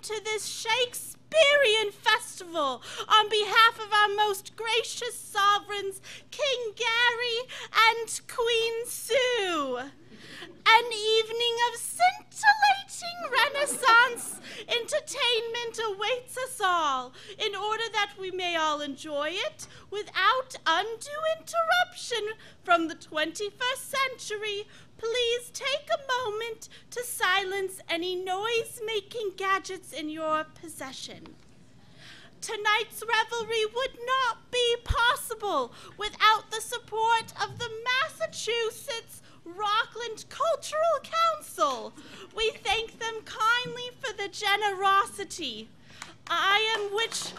to this Shakespearean festival on behalf of our most gracious sovereigns, King Gary and Queen Sue. An evening of scintillating Renaissance entertainment awaits us all in order that we may all enjoy it without undue interruption from the 21st century. Please take a moment to silence any noise-making gadgets in your possession. Tonight's revelry would not be possible without the support of the Massachusetts Rockland Cultural Council. We thank them kindly for the generosity. I am Witch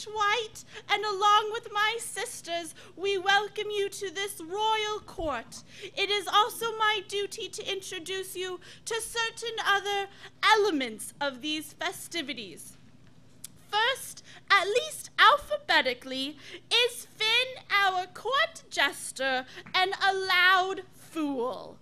White, and along with my sisters, we welcome you to this royal court. It is also my duty to introduce you to certain other elements of these festivities. First, at least alphabetically, is Finn, our court jester, and a loud fool.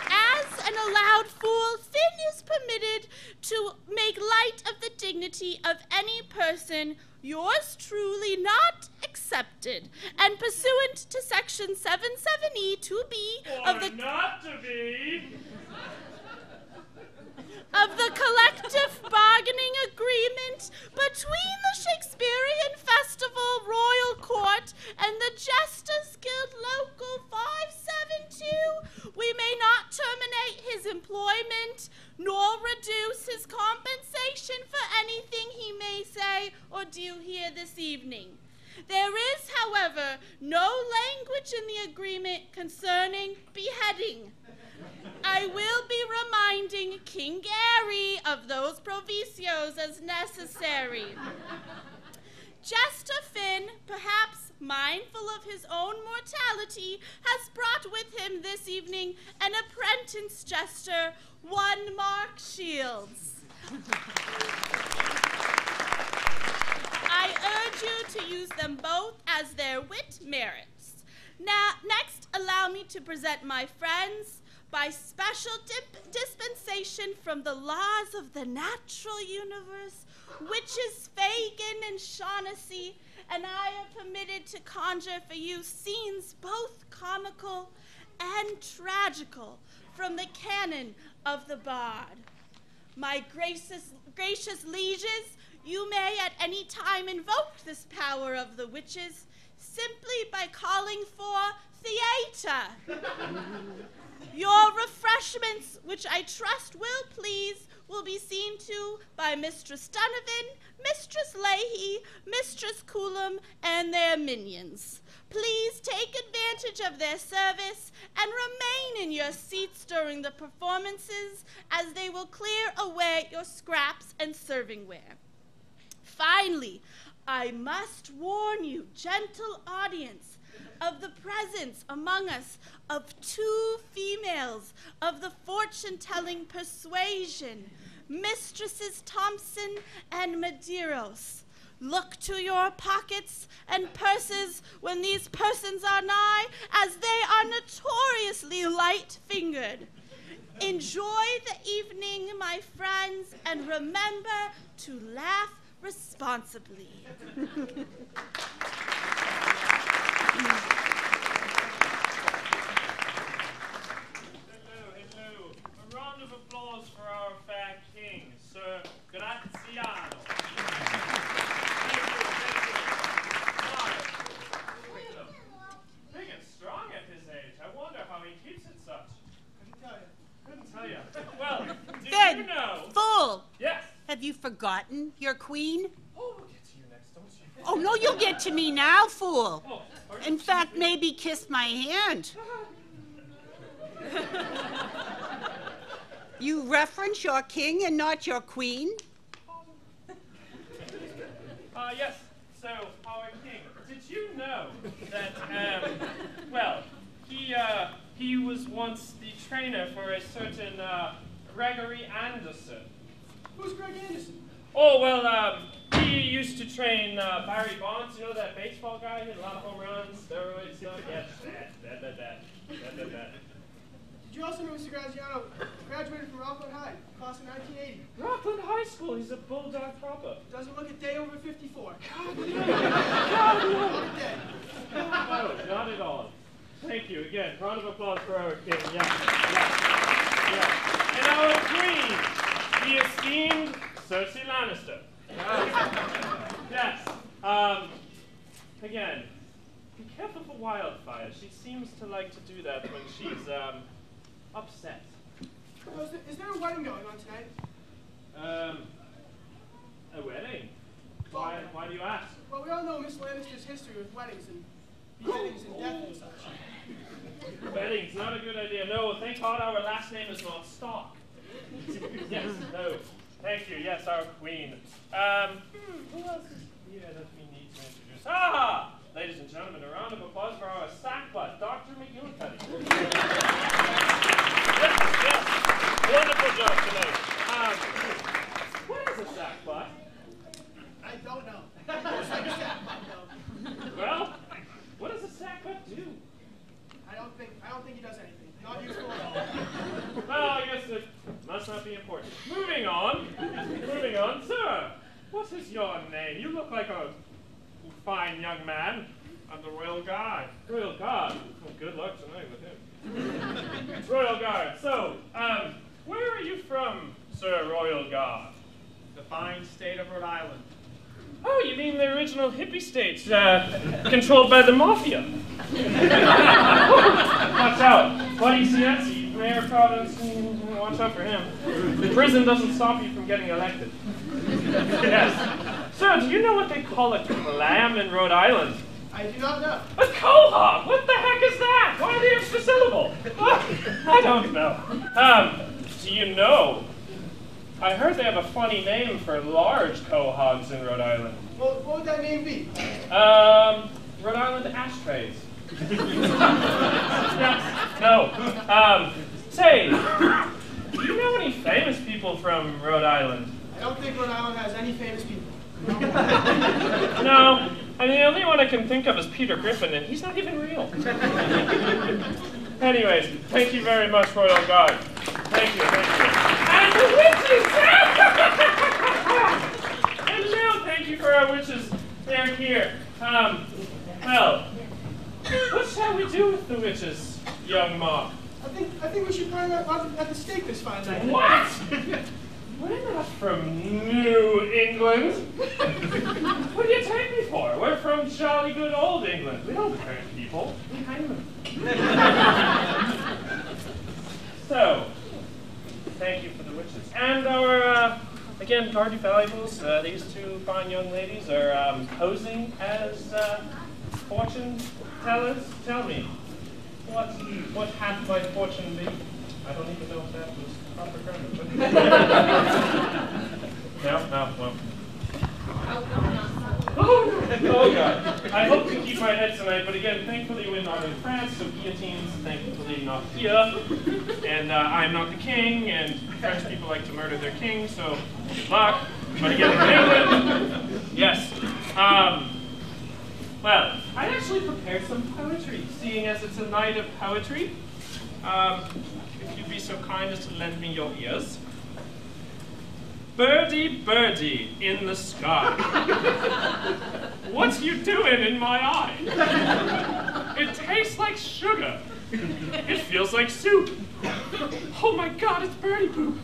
As an allowed fool, Finn is permitted to make light of the dignity of any person, yours truly not accepted, and pursuant to section 77E 2B of the not to be of the collective bargaining agreement between the Shakespearean Festival Royal Court and the Jesters Guild Local 572, we may not terminate his employment nor reduce his compensation for anything he may say or do here this evening. There is, however, no language in the agreement concerning beheading. I will be reminding King Gary of those provicios as necessary. Jester Finn, perhaps mindful of his own mortality, has brought with him this evening an apprentice jester, one Mark Shields. I urge you to use them both as their wit merits. Now, next, allow me to present my friends. By special dispensation from the laws of the natural universe, witches Fagin and Shaughnessy, and I am permitted to conjure for you scenes both comical and tragical from the canon of the bard. My gracious lieges, you may at any time invoke this power of the witches simply by calling for theater. Your refreshments, which I trust will please, will be seen to by Mistress Donovan, Mistress Leahy, Mistress Coulomb, and their minions. Please take advantage of their service and remain in your seats during the performances, as they will clear away your scraps and servingware. Finally, I must warn you, gentle audience, of the presence among us of two females of the fortune-telling persuasion, Mistresses Thompson and Medeiros. Look to your pockets and purses when these persons are nigh, as they are notoriously light-fingered. Enjoy the evening, my friends, and remember to laugh responsibly. Hello. A round of applause for our fair king, Sir Graziano. Thank you. Big and strong at his age. I wonder how forgotten your queen? Oh, we'll get to you next, don't you? Oh, no, you'll get to me now, fool. Oh, In fact, maybe kiss my hand. You reference your king and not your queen? Yes. So, our king, did you know that, well, he was once the trainer for a certain, Gregory Anderson? Who's Greg Anderson? Oh, well, he used to train, Barry Bonds, you know that baseball guy? He hit a lot of home runs, steroids, stuff. Yes, that. Did you also know Mr. Graziano graduated from Rockland High, class of 1980? Rockland High School, he's a bulldog proper. Doesn't look a day over 54. God, no. Not a day. No, not at all. Thank you again. Round of applause for our king. Yeah. And our queen, the esteemed Cersei Lannister. Yes. Again, be careful for wildfire. She seems to like to do that when she's upset. So is there a wedding going on tonight? A wedding? Why do you ask? Well, we all know Miss Lannister's history with weddings and beheadings and death and such. Wedding's not a good idea. No, thank God our last name is not Stark. Yes, no. Thank you. Yes, our queen. Who else is here that we need to introduce? Ah! Ladies and gentlemen, a round of applause for our sackbut, Dr. McGillicuddy. Yes. Wonderful job tonight. What is a sackbut? I don't know. Looks like a sackbut, though. Well, what does a sackbut do? I don't think he does anything. Not useful at all. Well, I guess it must not be important. Moving on, sir. What is your name? You look like a fine young man. I'm the Royal Guard. Royal Guard? Well, good luck tonight with him. Royal Guard. So, where are you from, Sir Royal Guard? The fine state of Rhode Island. Oh, you mean the original hippie states, controlled by the mafia? Watch out. Buddy Cienci, mayor of Providence, watch out for him. Prison doesn't stop you from getting elected. Yes. Sir, do you know what they call a clam in Rhode Island? I do not know. A quahog! What the heck is that? Why the extra syllable? I don't know. Do you know? I heard they have a funny name for large quahogs in Rhode Island. Well, what would that name be? Rhode Island ashtrays. Yes. No. Say, do you know any famous people from Rhode Island? I don't think Rhode Island has any famous people. No. I mean, the only one I can think of is Peter Griffin, and he's not even real. Anyways, thank you very much, Royal Guard. Thank you. And the witches! And now, thank you for our witches. They're here. Well, what shall we do with the witches, young Mark? I think we should burn them at the stake this fine night. What? We're not from New England. What do you take me for? We're from jolly good old England. We don't burn people. We hang them. So, thank you for the witches. And our, again, party valuables. These two fine young ladies are posing as fortune tellers. Tell me, what hath my fortune be? I don't even know if that was proper grammar. No, well. Oh God. I hope to keep my head tonight, but again, thankfully we're not in France, so guillotines, thankfully not here. And I'm not the king, and French people like to murder their king, so good luck. But again, in England, yes. Well, I actually prepared some poetry, seeing as it's a night of poetry. If you'd be so kind as to lend me your ears. Birdie, birdie in the sky, what you doing in my eye? It tastes like sugar. It feels like soup. Oh my God, it's birdie poop.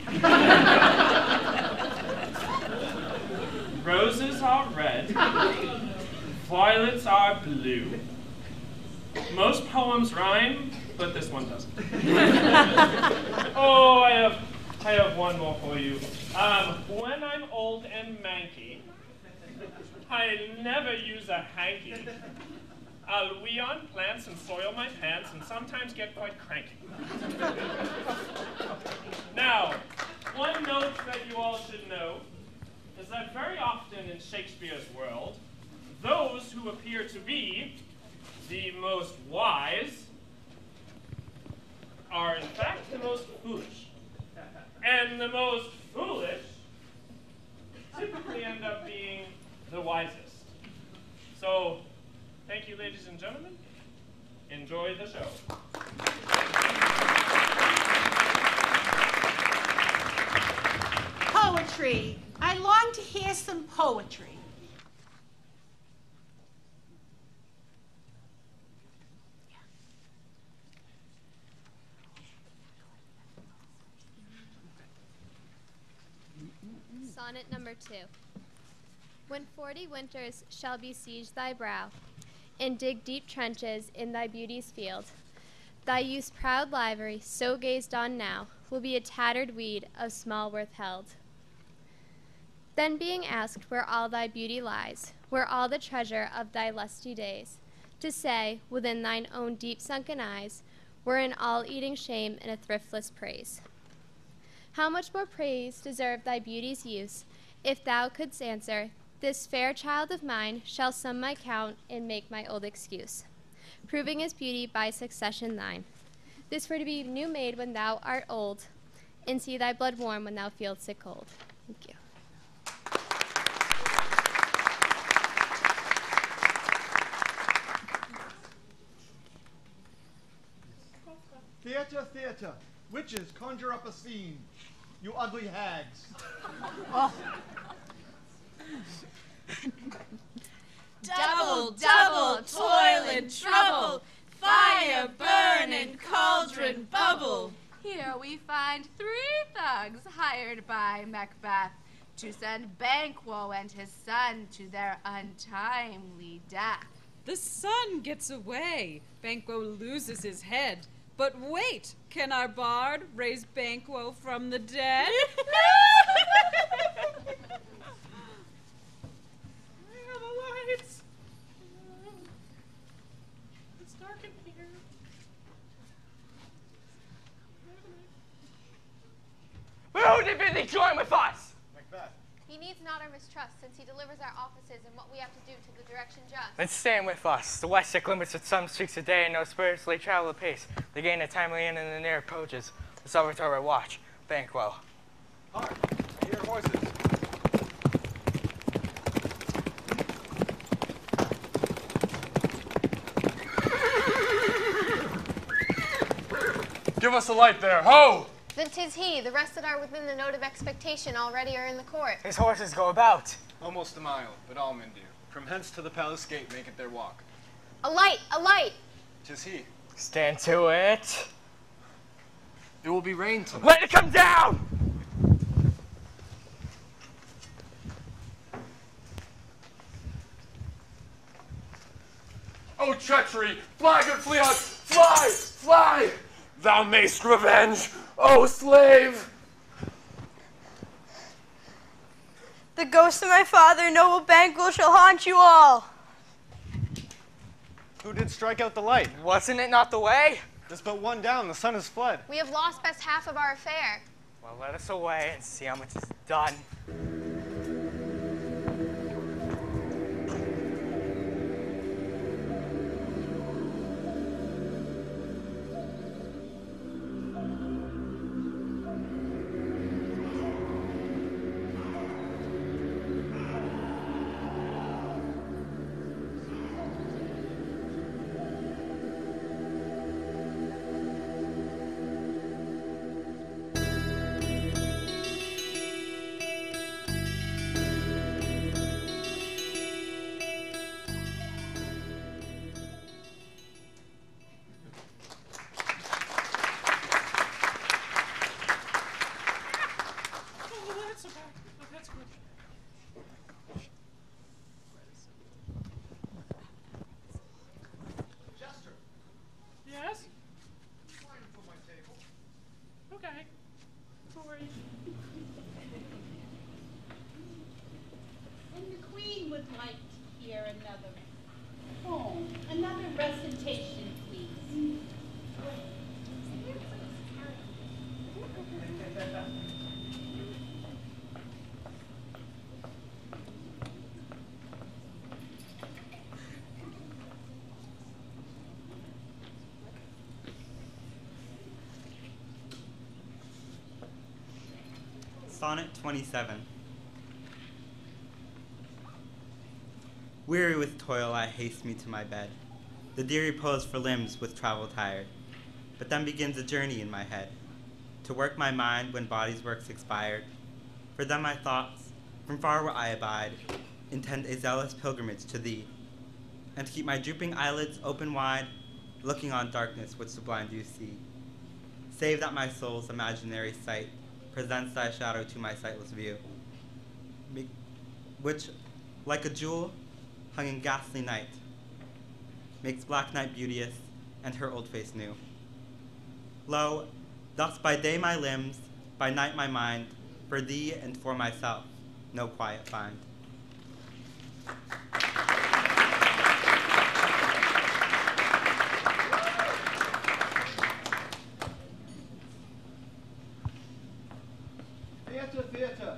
Roses are red, violets are blue. Most poems rhyme, but this one doesn't. Oh, I have I have one more for you. When I'm old and manky, I never use a hanky. I'll wee on plants and soil my pants and sometimes get quite cranky. Now, one note that you all should know is that very often in Shakespeare's world, those who appear to be the most wise are in fact the most foolish. And the most foolish typically end up being the wisest. So, thank you, ladies and gentlemen. Enjoy the show. Poetry. I long to hear some poetry. Sonnet number 2. When 40 winters shall besiege thy brow, and dig deep trenches in thy beauty's field, thy youth's proud livery, so gazed on now, will be a tattered weed of small worth held. Then being asked where all thy beauty lies, where all the treasure of thy lusty days, to say, within thine own deep sunken eyes, were an all-eating shame and a thriftless praise. How much more praise deserved thy beauty's use, if thou couldst answer, this fair child of mine shall sum my count and make my old excuse, proving his beauty by succession thine. This were to be new made when thou art old, and see thy blood warm when thou feel'st it cold. Thank you. Theater, theater, witches conjure up a scene. You ugly hags. Oh. Double, double, toil and trouble, fire burn and cauldron bubble. Here we find 3 thugs hired by Macbeth to send Banquo and his son to their untimely death. The son gets away. Banquo loses his head. But wait, can our bard raise Banquo from the dead? Where are the lights? It's dark in here. Who did bid thee join with us? Macbeth. He needs not our mistrust, since he delivers our offices and what we have to do to the direction just. Then stand with us. The Wessex limits with some streaks a day and no spiritually travel apace. They gain a timely in and the near approaches. The Salvatore watch. Banquo. Hark, I hear horses. Give us a light there. Ho! Then 'tis he. The rest that are within the note of expectation already are in the court. His horses go about. Almost a mile, but all men do. From hence to the palace gate make it their walk. A light! A light! 'Tis he. Stand to it. It will be rain tonight. Let it come down! Oh, treachery! Fly, good Fleon! Fly! Fly! Thou mayst revenge, oh slave! The ghost of my father, noble Banquo, shall haunt you all. Who did strike out the light? Wasn't it not the way? There's but one down, the sun has fled. We have lost best half of our affair. Well, let us away and see how much is done. Sonnet 27. Weary with toil, I haste me to my bed. The dear repose for limbs with travel tired. But then begins a journey in my head, to work my mind when body's work's expired. For then my thoughts, from far where I abide, intend a zealous pilgrimage to thee, and keep my drooping eyelids open wide, looking on darkness which the blind do see. Save that my soul's imaginary sight presents thy shadow to my sightless view, which, like a jewel hung in ghastly night, makes black night beauteous and her old face new. Lo, thus by day my limbs, by night my mind, for thee and for myself no quiet find. Theater, theater.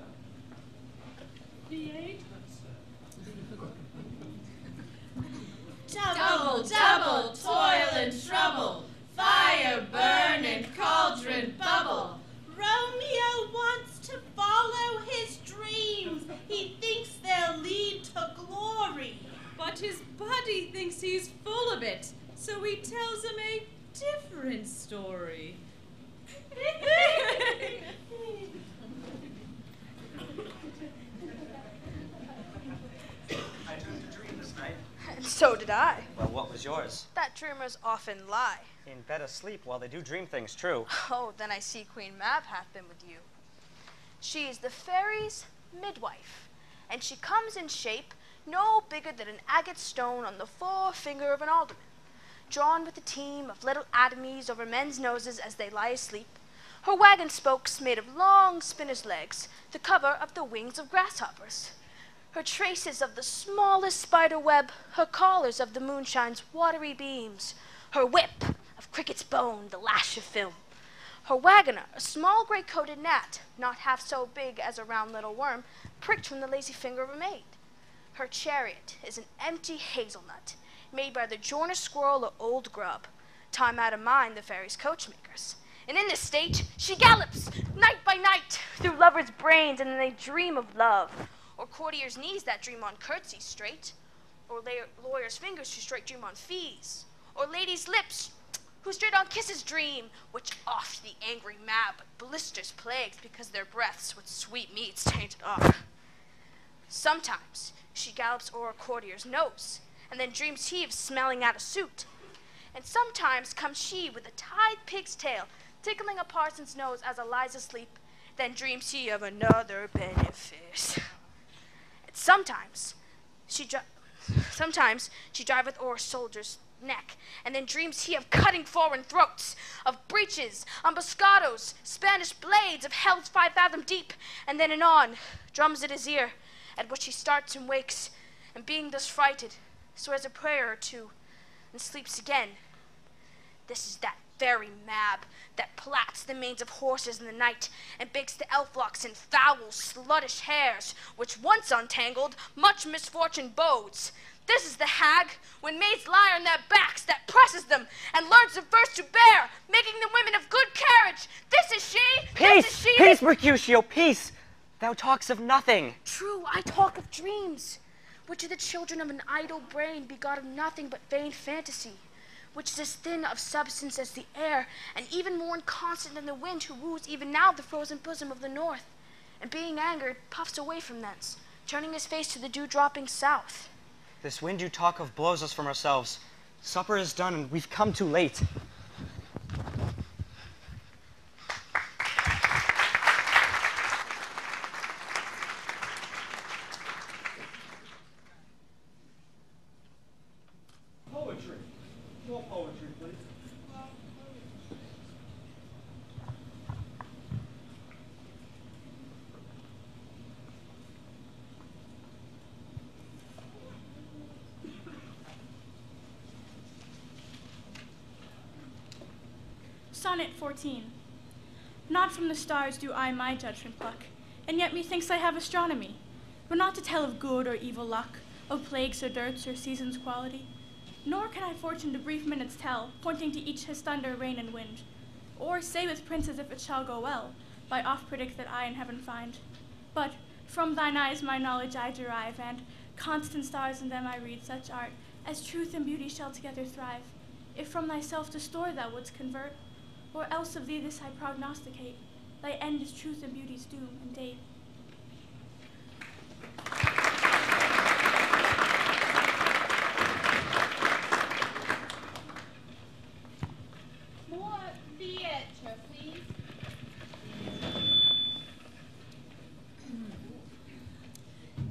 Double, double, toil and trouble, fire burn and cauldron bubble. Romeo wants to follow his dreams. He thinks they'll lead to glory. But his buddy thinks he's full of it, so he tells him a different story. I dreamed a dream this night. And so did I. Well, what was yours? That dreamers often lie. In bed asleep while they do dream things true. Oh, then I see Queen Mab hath been with you. She is the fairy's midwife, and she comes in shape no bigger than an agate stone on the forefinger of an alderman, drawn with a team of little atomies over men's noses as they lie asleep, her wagon spokes made of long spinner's legs, the cover of the wings of grasshoppers, her traces of the smallest spider web, her collars of the moonshine's watery beams, her whip of cricket's bone, the lash of film, her wagoner, a small gray-coated gnat, not half so big as a round little worm, pricked from the lazy finger of a maid. Her chariot is an empty hazelnut, made by the Jorner squirrel or old grub, time out of mind the fairy's coachmakers. And in this state, she gallops, night by night, through lovers' brains, and then they dream of love, or courtiers' knees that dream on curtsies straight, or lawyers' fingers who straight dream on fees, or ladies' lips who straight on kisses dream, which oft the angry Mab blisters plagues because their breaths with sweet meats tainted off. Sometimes she gallops o'er a courtier's nose, and then dreams he of smelling out a suit. And sometimes comes she with a tied pig's tail, tickling a parson's nose as a lies asleep, then dreams he of another benefice. And sometimes she driveth o'er a soldier's neck, and then dreams he of cutting foreign throats, of breaches, ambuscados, Spanish blades of hell's 5 fathom deep, and then anon drums at his ear, at which he starts and wakes, and being thus frighted, swears a prayer or two, and sleeps again. This is that very Mab that plats the manes of horses in the night, and bakes the elf locks in foul, sluttish hairs, which once untangled, much misfortune bodes. This is the hag, when maids lie on their backs, that presses them, and learns them first to bear, making them women of good carriage. This is she! Peace! This is she! Peace, Mercutio, peace! Thou talks of nothing. True, I talk of dreams, which are the children of an idle brain, begot of nothing but vain fantasy, which is as thin of substance as the air, and even more inconstant than the wind, who woos even now the frozen bosom of the north, and being angered, puffs away from thence, turning his face to the dew-dropping south. This wind you talk of blows us from ourselves. Supper is done, and we've come too late. Poetry. More poetry, please. Sonnet 14. Not from the stars do I my judgment pluck, and yet methinks I have astronomy, but not to tell of good or evil luck, of plagues or dearths or seasons' quality. Nor can I fortune to brief minutes tell, pointing to each his thunder, rain, and wind, or say with princes if it shall go well, by oft predict that I in heaven find. But from thine eyes my knowledge I derive, and constant stars in them I read such art as truth and beauty shall together thrive. If from thyself to store thou wouldst convert, or else of thee this I prognosticate, thy end is truth and beauty's doom and date. More theater, please.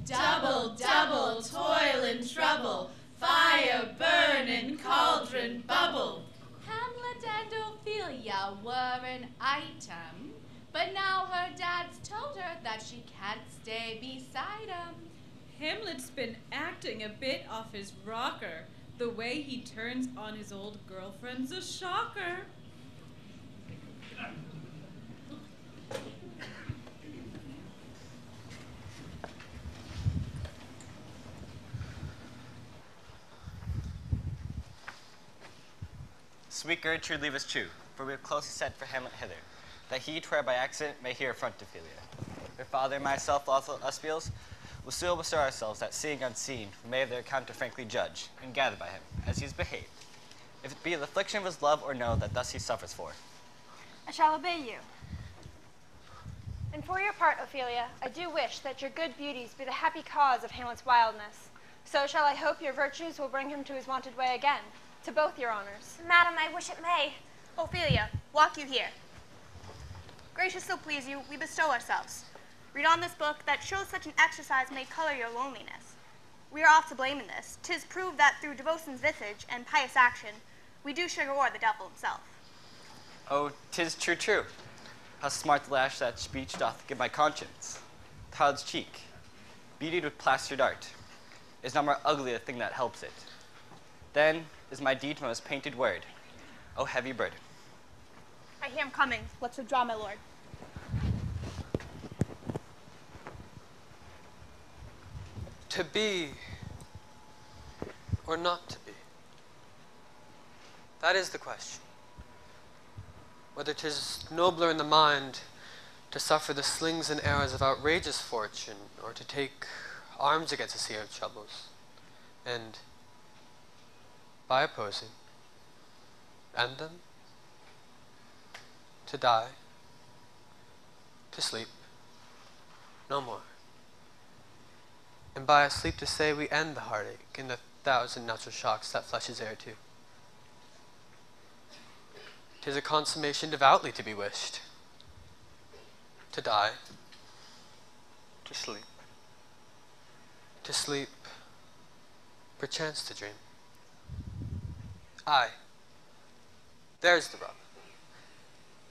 Double, double, toil and trouble, fire burn and cauldron bubble. Hamlet and Ophelia were an item, but now her dad's told her that she can't stay beside him. Hamlet's been acting a bit off his rocker. The way he turns on his old girlfriend's a shocker. Sweet Gertrude, leave us true, for we have closely said for Hamlet hither, that he, twere by accident, may hear affront Ophelia. Her father and myself, also us feels, will still bestir ourselves that, seeing unseen, we may of their account frankly judge, and gather by him, as he is behaved, if it be the affliction of his love or no that thus he suffers for. I shall obey you. And for your part, Ophelia, I do wish that your good beauties be the happy cause of Hamlet's wildness. So shall I hope your virtues will bring him to his wonted way again, to both your honors. Madam, I wish it may. Ophelia, walk you here. Gracious so please you, we bestow ourselves. Read on this book that shows such an exercise may color your loneliness. We are oft to blame in this. 'Tis proved that through devotion's visage and pious action, we do sugar o'er the devil himself. Oh, 'tis true, true. How smart the lash that speech doth give my conscience. Child's cheek, beautied with plastered art, is not more ugly a thing that helps it. Then is my deed most painted word, O heavy burden. I hear him coming. Let's withdraw, my lord. To be or not to be? That is the question. Whether 'tis nobler in the mind to suffer the slings and arrows of outrageous fortune, or to take arms against a sea of troubles, and by opposing, end them, to die, to sleep, no more. And by a sleep to say we end the heartache and the thousand natural shocks that flesh is heir to. 'Tis a consummation devoutly to be wished. To die, to sleep, perchance to dream. Aye, there's the rub.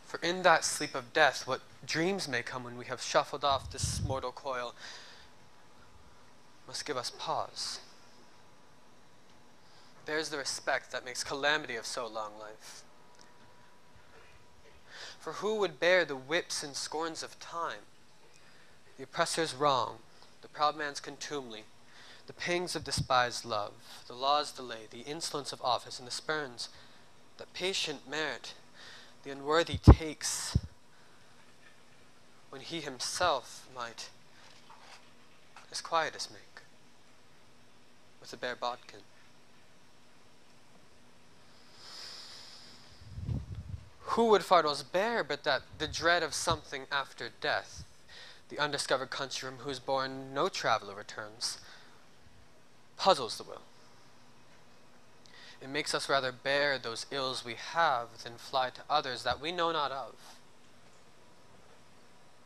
For in that sleep of death, what dreams may come when we have shuffled off this mortal coil must give us pause. There's the respect that makes calamity of so long life. For who would bear the whips and scorns of time, the oppressor's wrong, the proud man's contumely, the pangs of despised love, the law's delay, the insolence of office, and the spurns that patient merit the unworthy takes, when he himself might his quietus make with a bare bodkin? Who would Fardels bear but that the dread of something after death, the undiscovered country from whose bourne no traveler returns, puzzles the will? It makes us rather bear those ills we have than fly to others that we know not of.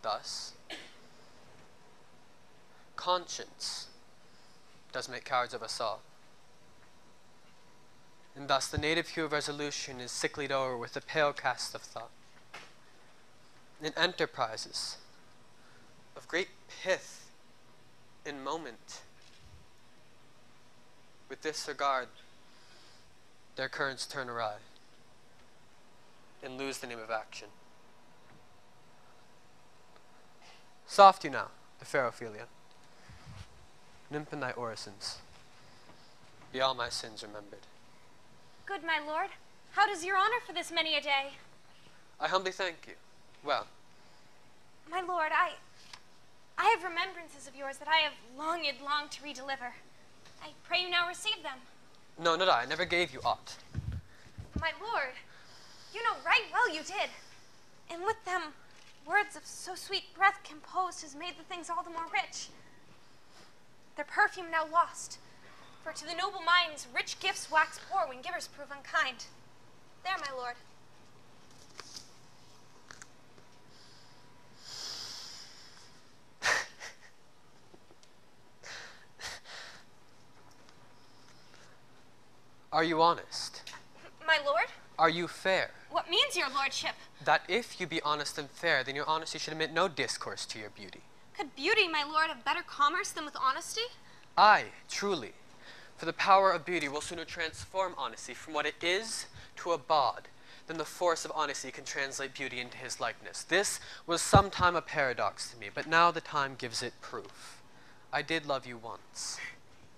Thus, conscience does make cowards of us all. And thus the native hue of resolution is sicklied o'er with the pale cast of thought. In enterprises of great pith in moment, with disregard, their currents turn awry and lose the name of action. Soft you now, the fair Ophelia. Nymph in thy orisons, be all my sins remembered. Good my lord, how does your honor for this many a day? I humbly thank you. Well, My lord, I have remembrances of yours that I have longed to redeliver. I pray you now receive them. No, not I never gave you aught. My lord, you know right well you did. And with them, words of so sweet breath composed has made the things all the more rich. Their perfume now lost, for to the noble minds rich gifts wax poor when givers prove unkind. There, my lord. Are you honest? My lord? Are you fair? What means your lordship? That if you be honest and fair, then your honesty should admit no discourse to your beauty. Could beauty, my lord, have better commerce than with honesty? Aye, truly. For the power of beauty will sooner transform honesty from what it is to a bawd than the force of honesty can translate beauty into his likeness. This was sometime a paradox to me, but now the time gives it proof. I did love you once.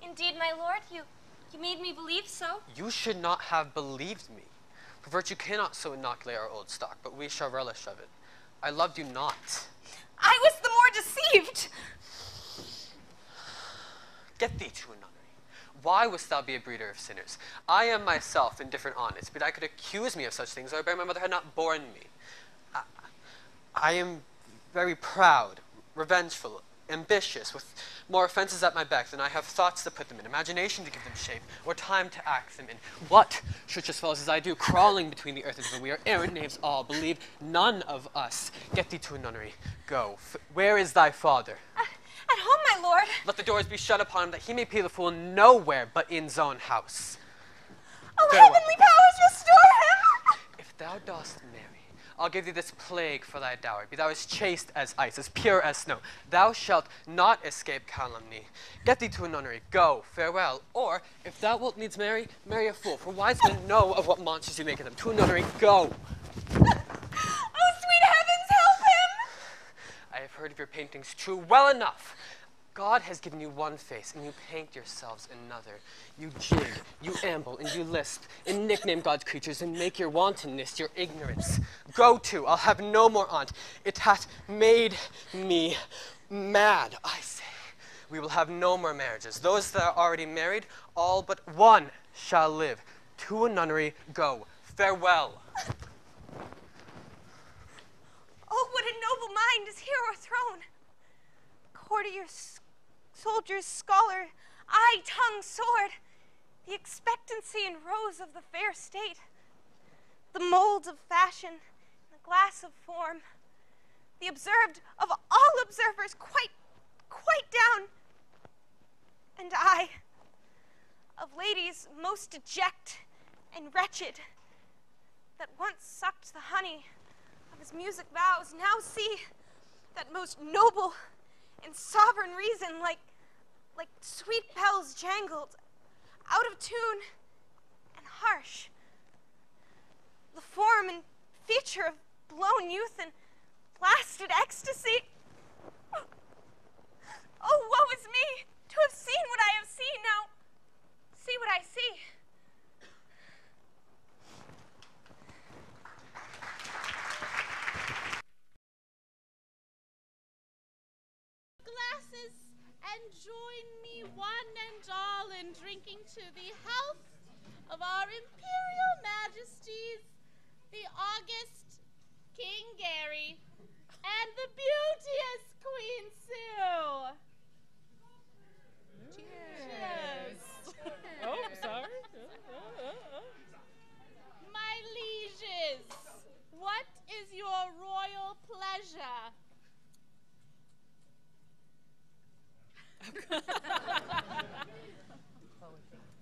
Indeed, my lord, you made me believe so. You should not have believed me. For virtue cannot so inoculate our old stock, but we shall relish of it. I loved you not. I was the more deceived. Get thee to a nunnery. Why wouldst thou be a breeder of sinners? I am myself indifferent honest, but I could accuse me of such things, or I bear my mother had not borne me. I am very proud, revengeful, ambitious, with more offenses at my back than I have thoughts to put them in, imagination to give them shape, or time to act them in. What should such fellows as I do, crawling between the earth and heaven? We are errant knaves all, believe none of us. Get thee to a nunnery. Go. Where is thy father? At home, my lord. Let the doors be shut upon him, that he may pay the fool nowhere but in's own house. Oh, heavenly powers, restore him! If thou dost marry, I'll give thee this plague for thy dowry. Be thou as chaste as ice, as pure as snow. Thou shalt not escape calumny. Get thee to a nunnery. Go, farewell. Or, if thou wilt needs marry, marry a fool. For wise men know of what monsters you make of them. To a nunnery, go. Oh, sweet heavens, help him! I have heard of your paintings too well enough. God has given you one face, and you paint yourselves another. You jig, you amble, and you lisp, and nickname God's creatures, and make your wantonness your ignorance. Go to, I'll have no more on't. It hath made me mad, I say. We will have no more marriages. Those that are already married, all but one shall live. To a nunnery, go. Farewell. Oh, what a noble mind is here o'erthrown. Courtier, soldier, scholar, eye, tongue, sword, the expectancy and rose of the fair state, the mold of fashion, the glass of form, the observed of all observers quite down, and I, of ladies most deject and wretched, that once sucked the honey of his music vows, now see that most noble and sovereign reason, like sweet bells jangled, out of tune and harsh. The form and feature of blown youth and blasted ecstasy. Oh, woe is me, to have seen what I have seen, now see what I see. Glasses and join me one and all in drinking to the health of our Imperial Majesties, the august King Gary, and the beauteous Queen Sue. Cheers. Oh, sorry. My lieges, what is your royal pleasure?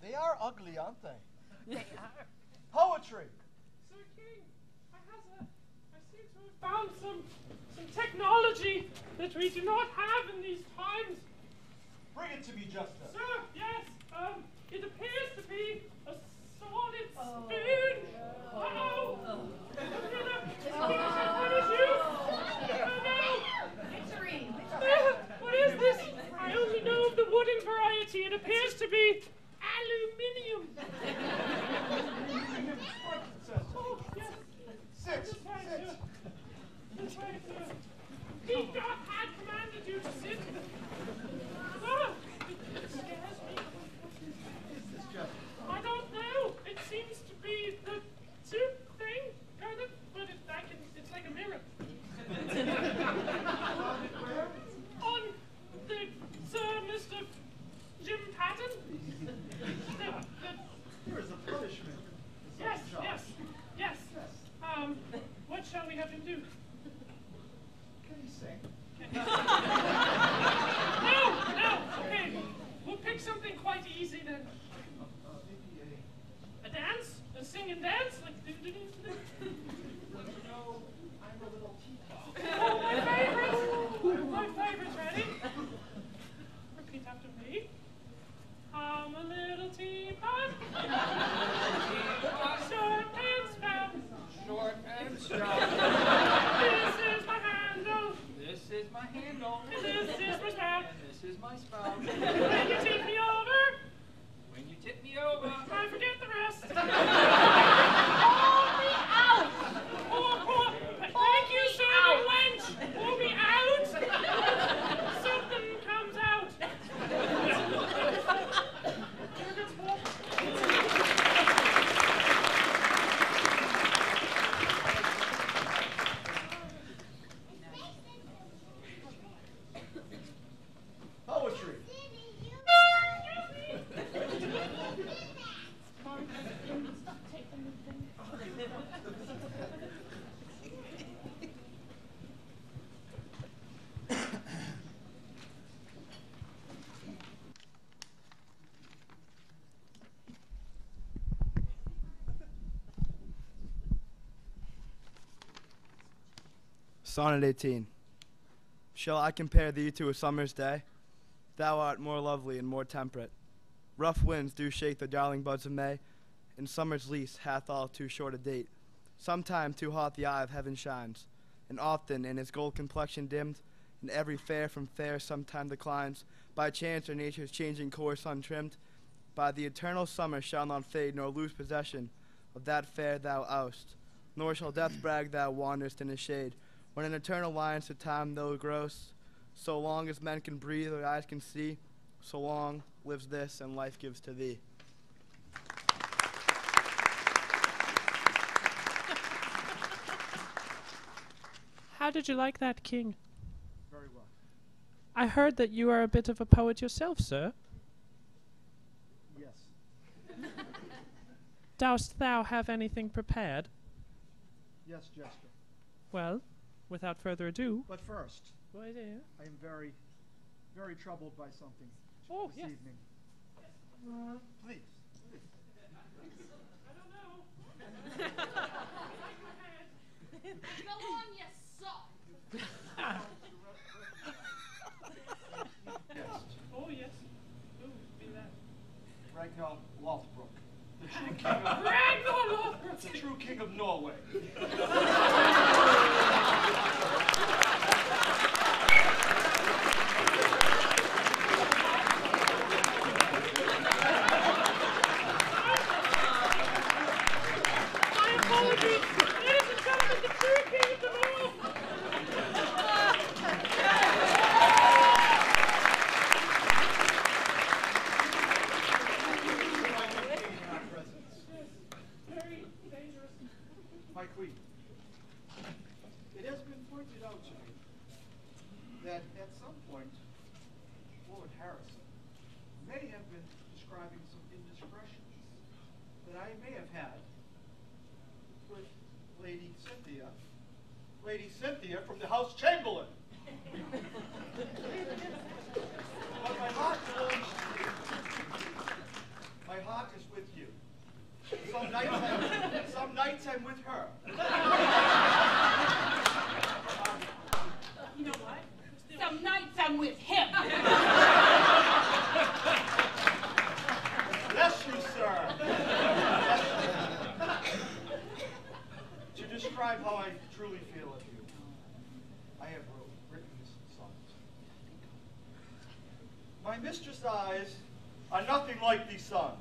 They are ugly, aren't they? They are. Poetry. Sir King, I seem to have found some technology that we do not have in these times. Bring it to me, Justice. Sir, yes, it appears to be a solid spoon. Uh-oh. What is you? Oh, no. Victory. What is this? I only know of the wooden variety. It appears to be aluminium. Oh, yes. Sit. That's right, sir. That's right, sir. Englishman. Yes, yes. What shall we have him do? Can he sing? No, okay. We'll pick something quite easy then. Maybe A dance? A sing and dance? Like, no, I'm a little teapot. oh, my favorite! My favorite, ready? Repeat after me. I'm a little teapot. Short and stout. Short and stout. This is my handle. This is my handle. And this is my spout. And this is my spout. When you tip me over, When you tip me over, I forget the rest. Pull me out! Thank you, serving wench. Pull me out. Something comes out. Poetry. Sonnet 18. Shall I compare thee to a summer's day? Thou art more lovely and more temperate. Rough winds do shake the darling buds of May, and summer's lease hath all too short a date. Sometime too hot the eye of heaven shines, and often in its gold complexion dimmed, and every fair from fair sometime declines, by chance or nature's changing course untrimmed. By the eternal summer shall not fade nor lose possession of that fair thou oust, nor shall death brag thou wanderest in his shade, when an eternal lines to time thou gross. So long as men can breathe or eyes can see, so long lives this and life gives to thee. How did you like that, King? Very well. I heard that you are a bit of a poet yourself, sir. Yes. Dost thou have anything prepared? Yes, Jester. Well, without further ado. But first, What is it? I am very, very troubled by something this yes. evening. Please. Go on, you suck! Oh, yes. Who be that? Ragnar Lothbrok, the true king of Ragnar Lothbrok! the true king of Norway. My apologies! Ladies and gentlemen, the true king of the world! Very dangerous. My queen, it has been pointed out to me that at some point, Lord Harrison may have been describing some indiscretions that I may have had with Lady Cynthia. Lady Cynthia from the House Chamberlain. But my heart belongs to you. My heart is with you. Some nights I'm with her. You know what? Some nights I'm with him. Bless you, sir. To describe how I truly feel of you, I have written this sonnet. My mistress' eyes are nothing like the sun.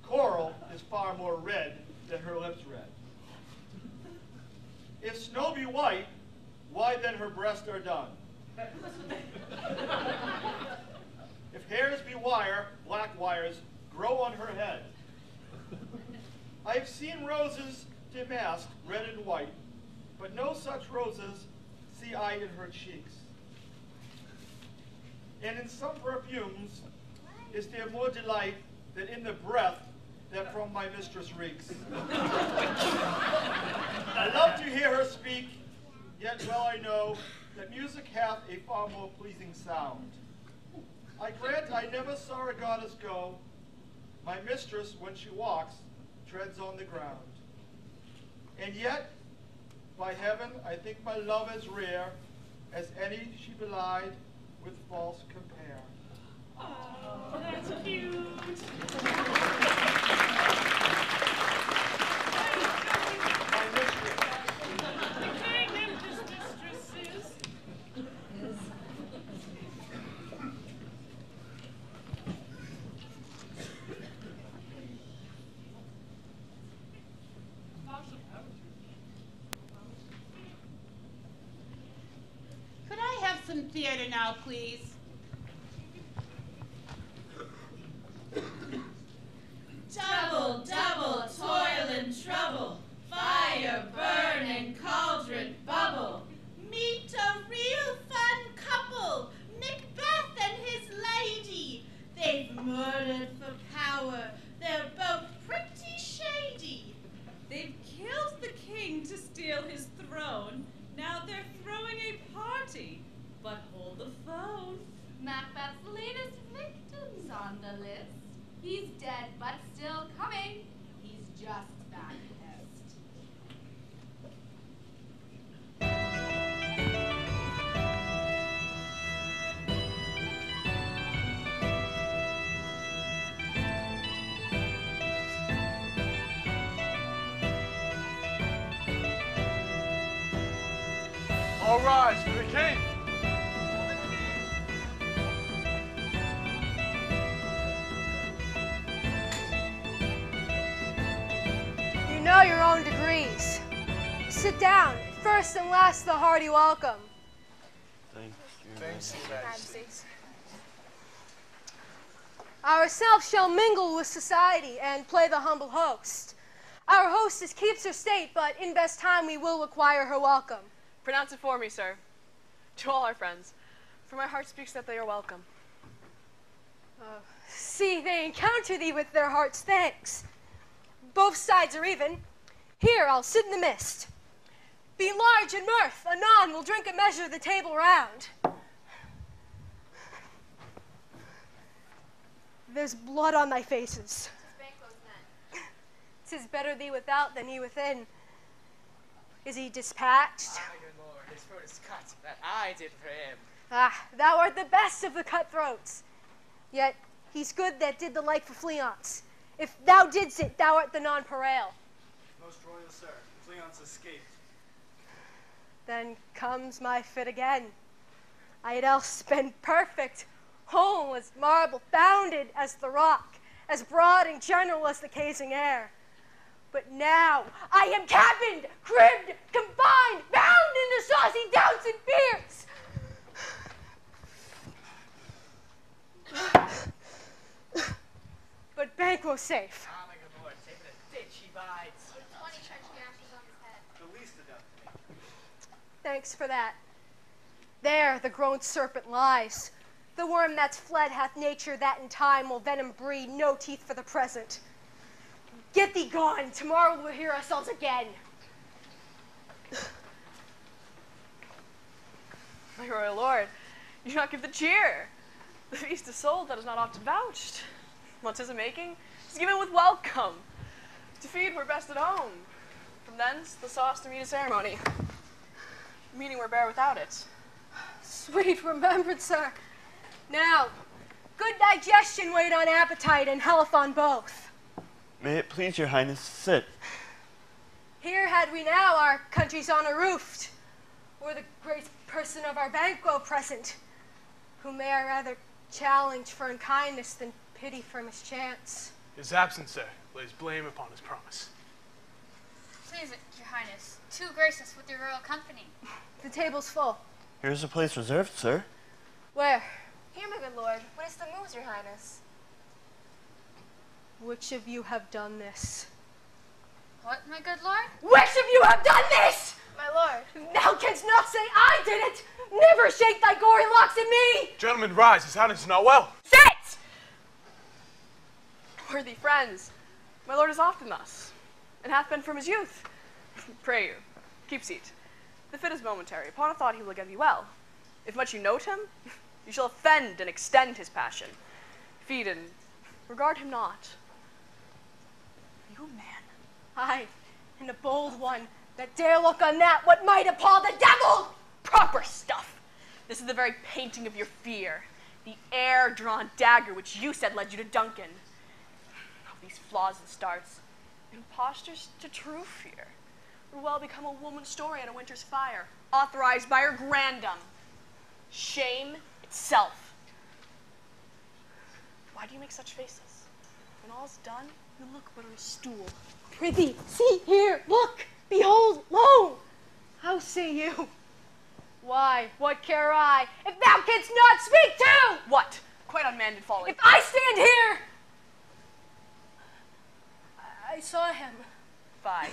Coral is far more red than her lips red. If snow be white, why then her breasts are done. If hairs be wire, black wires grow on her head. I have seen roses damasked, red and white, but no such roses see I in her cheeks. And in some perfumes is there more delight than in the breath that from from my mistress reeks. I love to hear her speak, yet well I know that music hath a far more pleasing sound. I grant I never saw a goddess go. My mistress, when she walks, treads on the ground. And yet, by heaven, I think my love as rare as any she belied with false compare. Oh, that's cute. My mistress. The king and his mistresses. Could I have some theater now, please? Double, double, toil and trouble, fire, burn, and cauldron bubble. Meet a real fun couple, Macbeth and his lady. They've murdered for power, they're both pretty shady. They've killed the king to steal his throne. Now they're throwing a party. But hold the phone. Macbeth's latest victim's on the list. He's dead, but still coming. He's just that pissed. All rise for the king. You know your own degrees. Sit down. First and last, the hearty welcome. Thanks, Your Majesty. Ourselves shall mingle with society and play the humble host. Our hostess keeps her state, but in best time we will require her welcome. Pronounce it for me, sir. To all our friends, for my heart speaks that they are welcome. See, they encounter thee with their heart's thanks. Both sides are even. Here, I'll sit in the mist. Be large in mirth, anon we'll drink a measure the table round. There's blood on thy faces. 'Tis better thee without than he within. Is he dispatched? Ah, your lord, his throat is cut, that I did for him. Ah, thou art the best of the cutthroats. Yet he's good that did the like for Fleance. If thou didst it, thou art the nonpareil. Most royal sir, Fleance escaped. Then comes my fit again. I had else been perfect, whole as marble, bounded as the rock, as broad and general as the casing air. But now I am cabined, cribbed, combined, bound into saucy doubts and fears. But Banquo's safe. Ah, my good lord, safe in a ditch he bides. 20 trench gashes on his head. The least of them. Thanks for that. There the grown serpent lies. The worm that's fled hath nature that in time will venom breed, no teeth for the present. Get thee gone, tomorrow we'll hear ourselves again. My royal lord, you do not give the cheer. The feast is sold that is not often vouched. Once is a making, is given with welcome. To feed we're best at home. From thence the sauce to meet a ceremony. Meaning we're bare without it. Sweet remembrance, sir. Now, good digestion wait on appetite and health on both. May it please your highness, sit. Here had we now our country's honor roofed, were the great person of our Banquo present, whom may I rather challenge for unkindness than pity for mischance. His absence, sir, lays blame upon his promise. Please, your highness, too gracious with your royal company. The table's full. Here's a place reserved, sir. Where? Here, my good lord. What is the news, your highness? Which of you have done this? What, my good lord? Which of you have done this? My lord. Thou canst not say I did it! Never shake thy gory locks at me! Gentlemen, rise. His highness is not well. Sit! Worthy friends, My lord is often thus, and hath been from his youth. Pray you, keep seat. The fit is momentary. Upon a thought he will give you well. If much you note him, you shall offend and extend his passion. Feed and regard him not. You man. Aye, and a bold one that dare look on that what might appall the devil! Proper stuff. This is the very painting of your fear. The air-drawn dagger which you said led you to Duncan. Oh, these flaws and starts. Impostures to true fear. Would well become a woman's story at a winter's fire, authorized by her grandam. Shame itself. Why do you make such faces? When all's done, you look but on a stool. Prithee, see here, look, behold, lo! How say you? Why, what care I, if thou canst not speak too? What? Quite unmanned and folly. If I stand here! I saw him. Fie.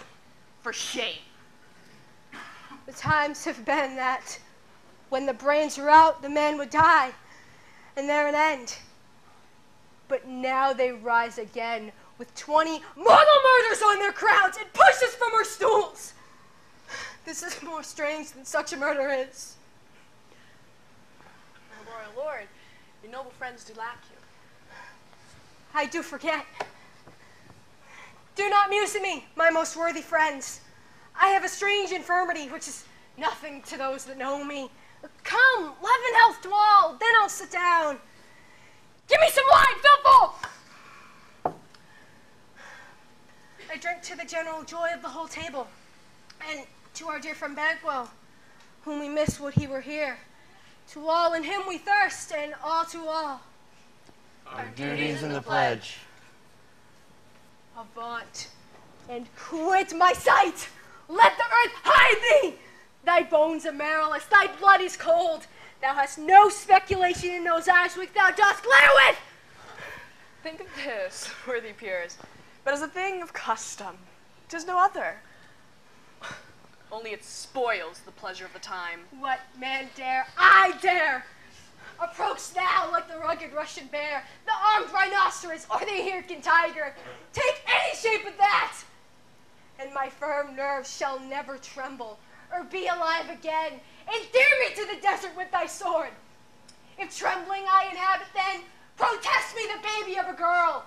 For shame. The times have been that when the brains were out, the man would die, and there an end. But now they rise again with 20 mortal murders on their crowns and push us from our stools. This is more strange than such a murder is. My royal lord, your noble friends do lack you. I do forget. Do not muse at me, my most worthy friends. I have a strange infirmity which is nothing to those that know me. Come, love and health to all, then I'll sit down. Give me some wine, fill full! I drink to the general joy of the whole table, and to our dear friend Banquo, whom we miss would he were here. To all in him we thirst, and all to all. Our duties in the pledge. Avaunt, and quit my sight! Let the earth hide thee! Thy bones are marrowless, thy blood is cold. Thou hast no speculation in those eyes which thou dost glare with! Think of this, worthy peers, but as a thing of custom. 'Tis no other. Only it spoils the pleasure of the time. What man dare? I dare! Approach thou like the rugged Russian bear, the armed rhinoceros, or the Hircan tiger. Take any shape of that! And my firm nerves shall never tremble, or be alive again. Endear me to the desert with thy sword. If trembling I inhabit then, protest me the baby of a girl.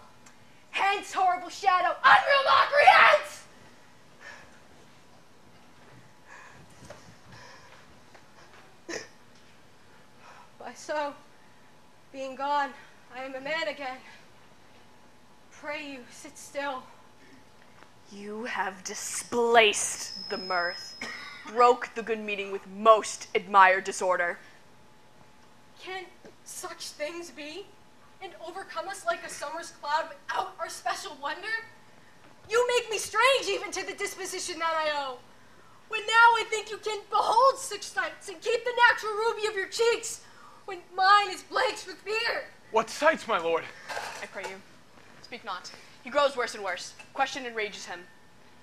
Hence, horrible shadow, unreal mockery, hence! Why so, being gone, I am a man again. Pray you, sit still. You have displaced the mirth, broke the good meeting with most admired disorder. Can such things be, and overcome us like a summer's cloud without our special wonder? You make me strange even to the disposition that I owe. When now I think you can behold such sights and keep the natural ruby of your cheeks, when mine is blenched with fear. What sights, my lord? I pray you, speak not. He grows worse and worse. Question enrages him.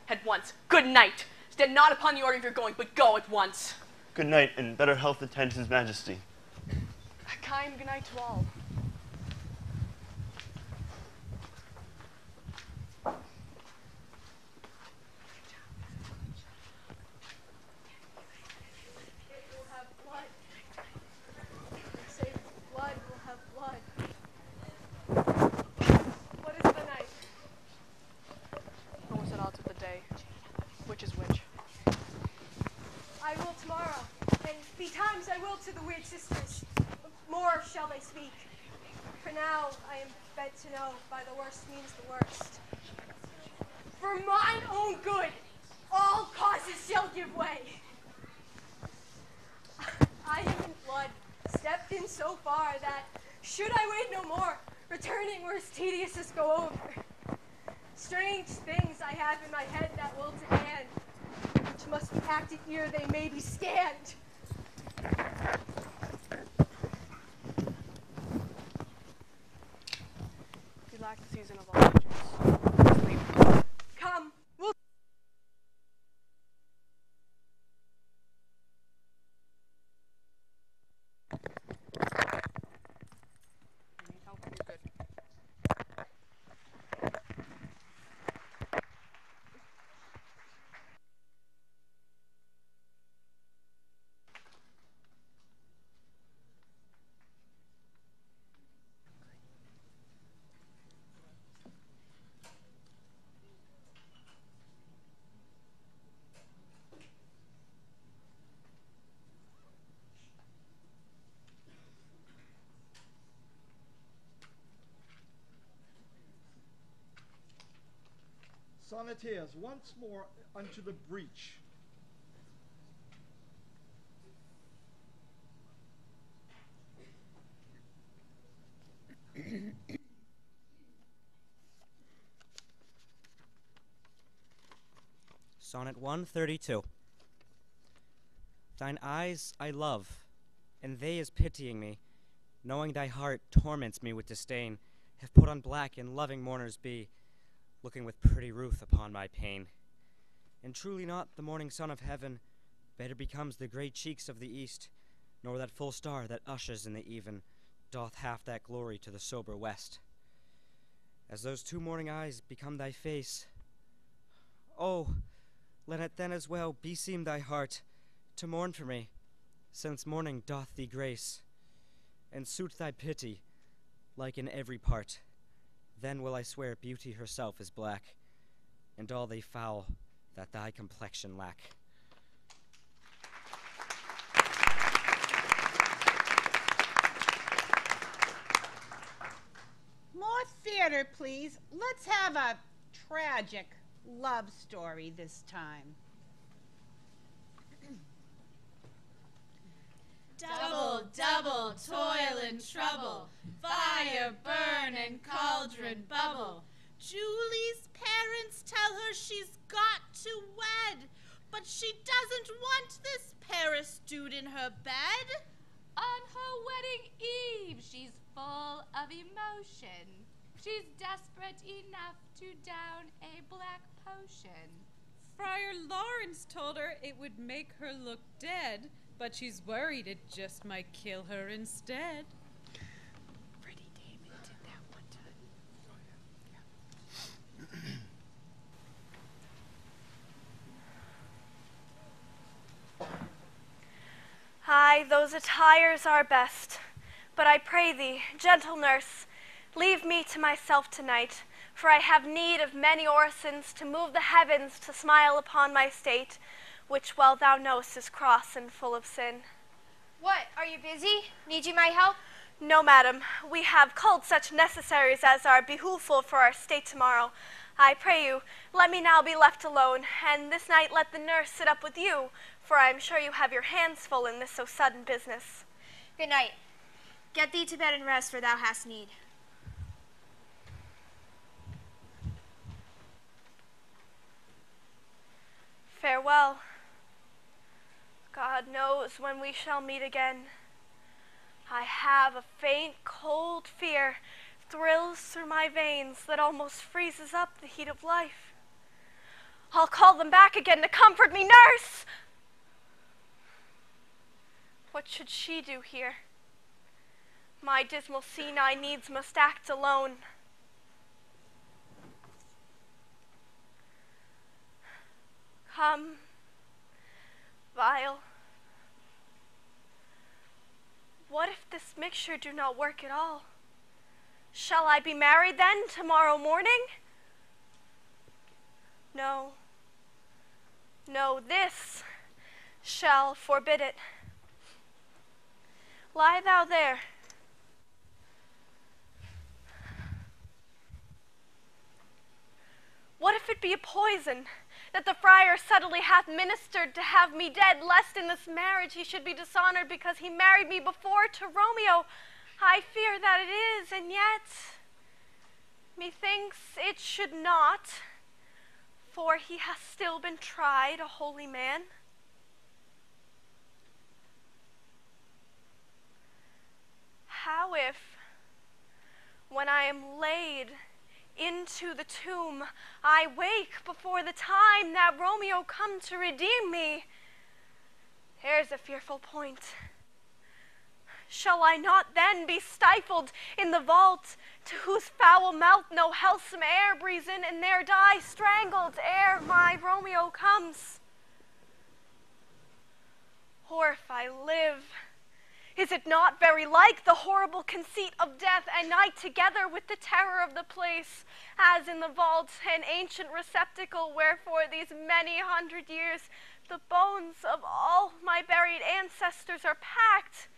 At once, good night. Stand not upon the order of your going, but go at once. Good night, and better health attend his majesty. A kind good night to all. It will have blood. Say blood will have blood. What is the night? Almost at odds with the day. Which is which? I will tomorrow, and betimes I will to the weird sisters. More shall they speak. For now, I am bent to know by the worst means the worst. For mine own good, all causes shall give way. I am in blood, stepped in so far that, should I wait no more, returning were as tedious as go over. Strange things I have in my head that will to hand, which must be acted ere they may be scanned. You lack the season of all ages. Sleep. Come, we'll Sonneteers, once more unto the breach. Sonnet 132. Thine eyes I love, and they as pitying me, knowing thy heart torments me with disdain, have put on black and loving mourners be, looking with pretty ruth upon my pain. And truly not the morning sun of heaven better becomes the great cheeks of the east, nor that full star that ushers in the even doth half that glory to the sober west. As those two morning eyes become thy face, oh, let it then as well beseem thy heart to mourn for me, since morning doth thee grace, and suit thy pity, like in every part. Then will I swear beauty herself is black, and all they foul that thy complexion lack. More theater, please. Let's have a tragic love story this time. Double, double, toil and trouble, fire burn and cauldron bubble. Julie's parents tell her she's got to wed, but she doesn't want this Paris dude in her bed. On her wedding eve, she's full of emotion. She's desperate enough to down a black potion. Friar Lawrence told her it would make her look dead, but she's worried it just might kill her instead. Freddie Damon did that one time. Aye, those attires are best. But I pray thee, gentle nurse, leave me to myself tonight, for I have need of many orisons to move the heavens to smile upon my state, which well thou know'st is cross and full of sin. What, are you busy? Need you my help? No, madam, we have culled such necessaries as are behooveful for our state tomorrow. I pray you, let me now be left alone, and this night let the nurse sit up with you, for I am sure you have your hands full in this so sudden business. Good night. Get thee to bed and rest, for thou hast need. Farewell. God knows when we shall meet again. I have a faint, cold fear thrills through my veins that almost freezes up the heat of life. I'll call them back again to comfort me, nurse! What should she do here? My dismal scene I needs must act alone. Come, vial. What if this mixture do not work at all? Shall I be married then tomorrow morning? No. No, this shall forbid it. Lie thou there. What if it be a poison that the friar subtly hath ministered to have me dead, lest in this marriage he should be dishonored because he married me before to Romeo? I fear that it is, and yet methinks it should not, for he hath still been tried a holy man. How if, when I am laid into the tomb, I wake before the time that Romeo come to redeem me? There's a fearful point. Shall I not then be stifled in the vault, to whose foul mouth no healthsome air breathes in, and there die strangled ere my Romeo comes? Or if I live, is it not very like the horrible conceit of death and night, together with the terror of the place, as in the vault, an ancient receptacle, wherefore these many 100 years the bones of all my buried ancestors are packed?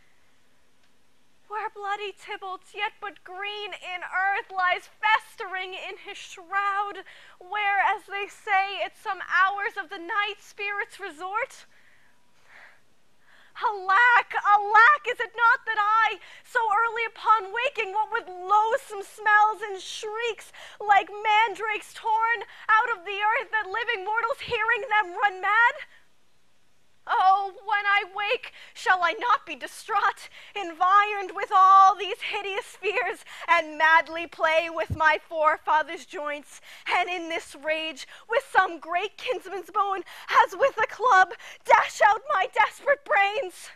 Where bloody Tybalt, yet but green in earth, lies festering in his shroud, where, as they they say at some hours of the night spirits resort? Alack, alack, is it not that I, so early upon waking, what with loathsome smells and shrieks, like mandrakes torn out of the earth, that living mortals hearing them run mad? Oh, when I wake, shall I not be distraught, environed with all these hideous fears, and madly play with my forefathers' joints, and in this rage, with some great kinsman's bone, as with a club, dash out my desperate brains?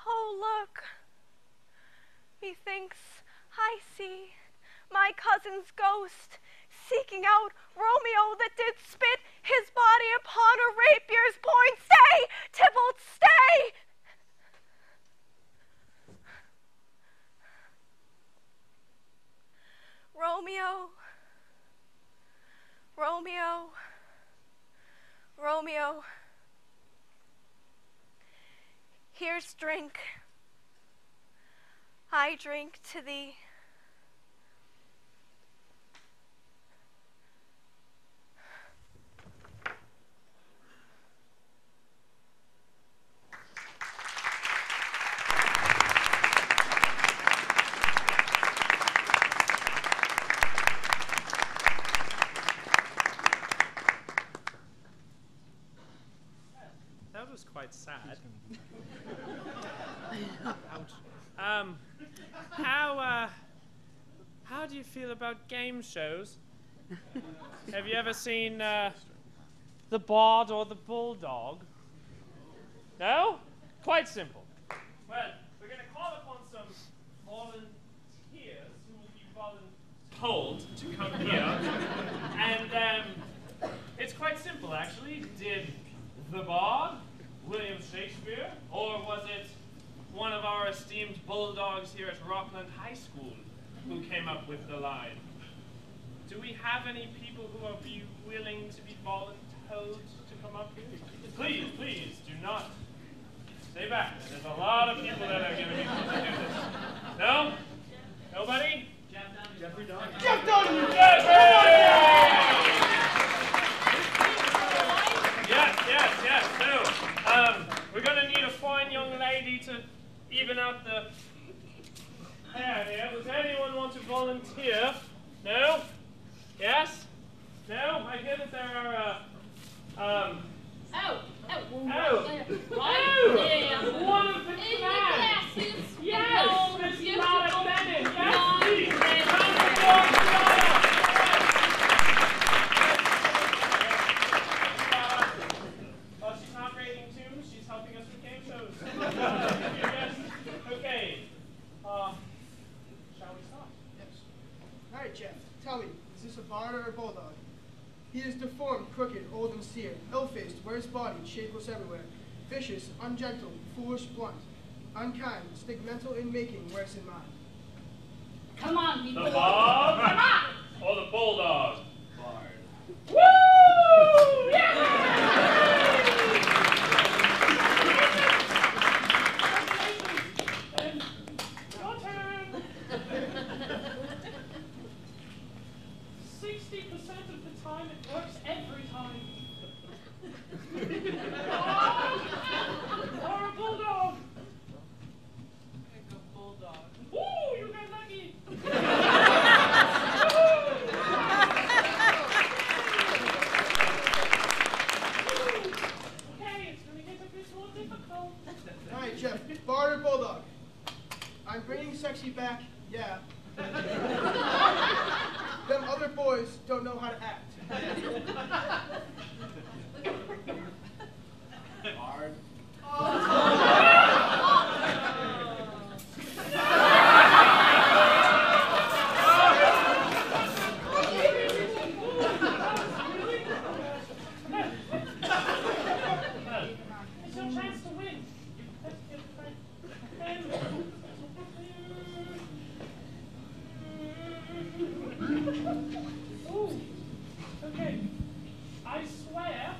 Oh, look, methinks I see my cousin's ghost, seeking out Romeo that did spit his body upon a rapier's point. Stay, Tybalt, stay! Romeo, Romeo, Romeo, here's drink. I drink to thee. That was quite sad. Ouch. How do you feel about game shows? Have you ever seen The Bard or the Bulldog? No? Quite simple. Well, we're going to call upon some volunteers who will be told to come here. And it's quite simple, actually. Did the Bard, William Shakespeare, or was it one of our esteemed bulldogs here at Rockland High School who came up with the line? Do we have any people who are willing to be voluntold to come up here? Please, please, do not. Stay back. There's a lot of people that are going to be able to do this. No? Nobody? Jeffrey Donovan. Jeff Donovan! Yes. So, we're going to need a fine young lady to even out the hair here. Does anyone want to volunteer? No? Yes? No? I hear that there are, one of the class! Yes! Miss Clara Bennett! Yes, please! Round of applause, Clara! She's not rating tunes, she's helping us with game shows. Yes. Okay. Shall we start? Yes. All right, Jeff, tell me, is this a bard or a bulldog? He is deformed, crooked, old and sear, ill-faced, wears body, shapeless everywhere, vicious, ungentle, foolish, blunt, unkind, stigmental in making, worse in mind. Come on, people. The bard? Come on! Or the bulldog? Bard. Woo! Yeah! Your turn. 60% of the time it works every time. Or a bulldog. Pick a bulldog. Woo! You got lucky. Okay, it's gonna get a bit more difficult. All right, Jeff, bard or bulldog? I'm bringing sexy back, yeah. Them other boys don't know how to act. Bard. It's your chance to win. Ooh. Okay. I swear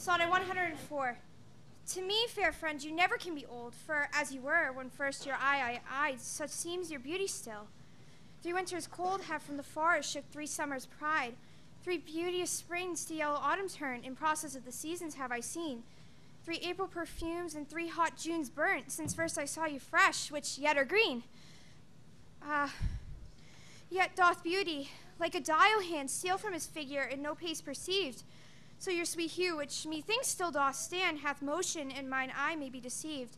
Sonnet 104. To me, fair friend, you never can be old, for as you were when first your eye I eyed, such seems your beauty still. 3 winters cold have from the forest shook 3 summers' pride. 3 beauteous springs to yellow autumn turn, in process of the seasons have I seen. 3 April perfumes and 3 hot Junes burnt, since first I saw you fresh, which yet are green. Yet doth beauty, like a dial hand, steal from his figure, and no pace perceived. So your sweet hue, which methinks still doth stand, hath motion, and mine eye may be deceived.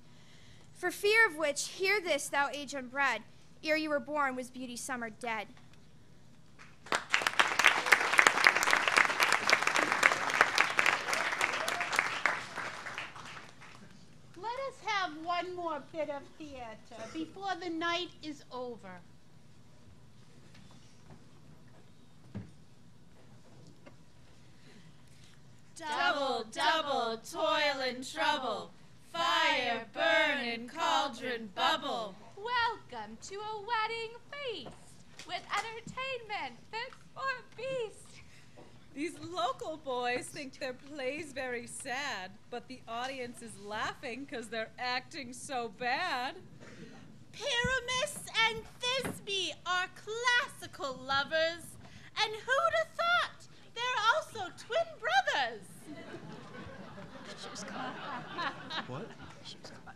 For fear of which, hear this, thou age unbred, ere you were born was beauty summer dead. Let us have one more bit of theater before the night is over. Double, double, toil and trouble, fire, burn, and cauldron bubble. Welcome to a wedding feast with entertainment fit for a beast. These local boys think their play's very sad, but the audience is laughing because they're acting so bad. Pyramus and Thisbe are classical lovers, and who'd have thought they're also twin brothers? She was caught. What? She was caught.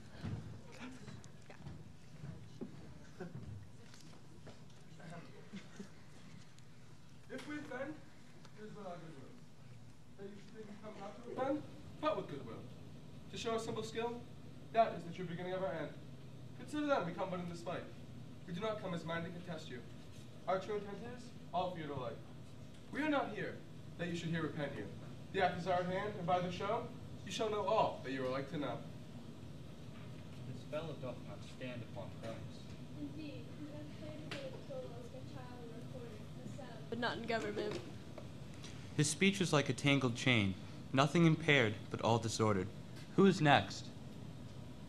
If we offend, here's what our goodwill. That you should think we come not to offend, but with goodwill. To show our simple skill, that is the true beginning of our end. Consider that we come but in despite. We do not come as minded to contest you. Our true intent is all for your delight. We are not here that you should hear repent you. The act is our hand, and by the show, you shall know all that you are like to know. This fellow doth not stand upon points. Indeed, he has played a bit of solos for child and recorded, a sound. But not in government. His speech was like a tangled chain, nothing impaired, but all disordered. Who is next?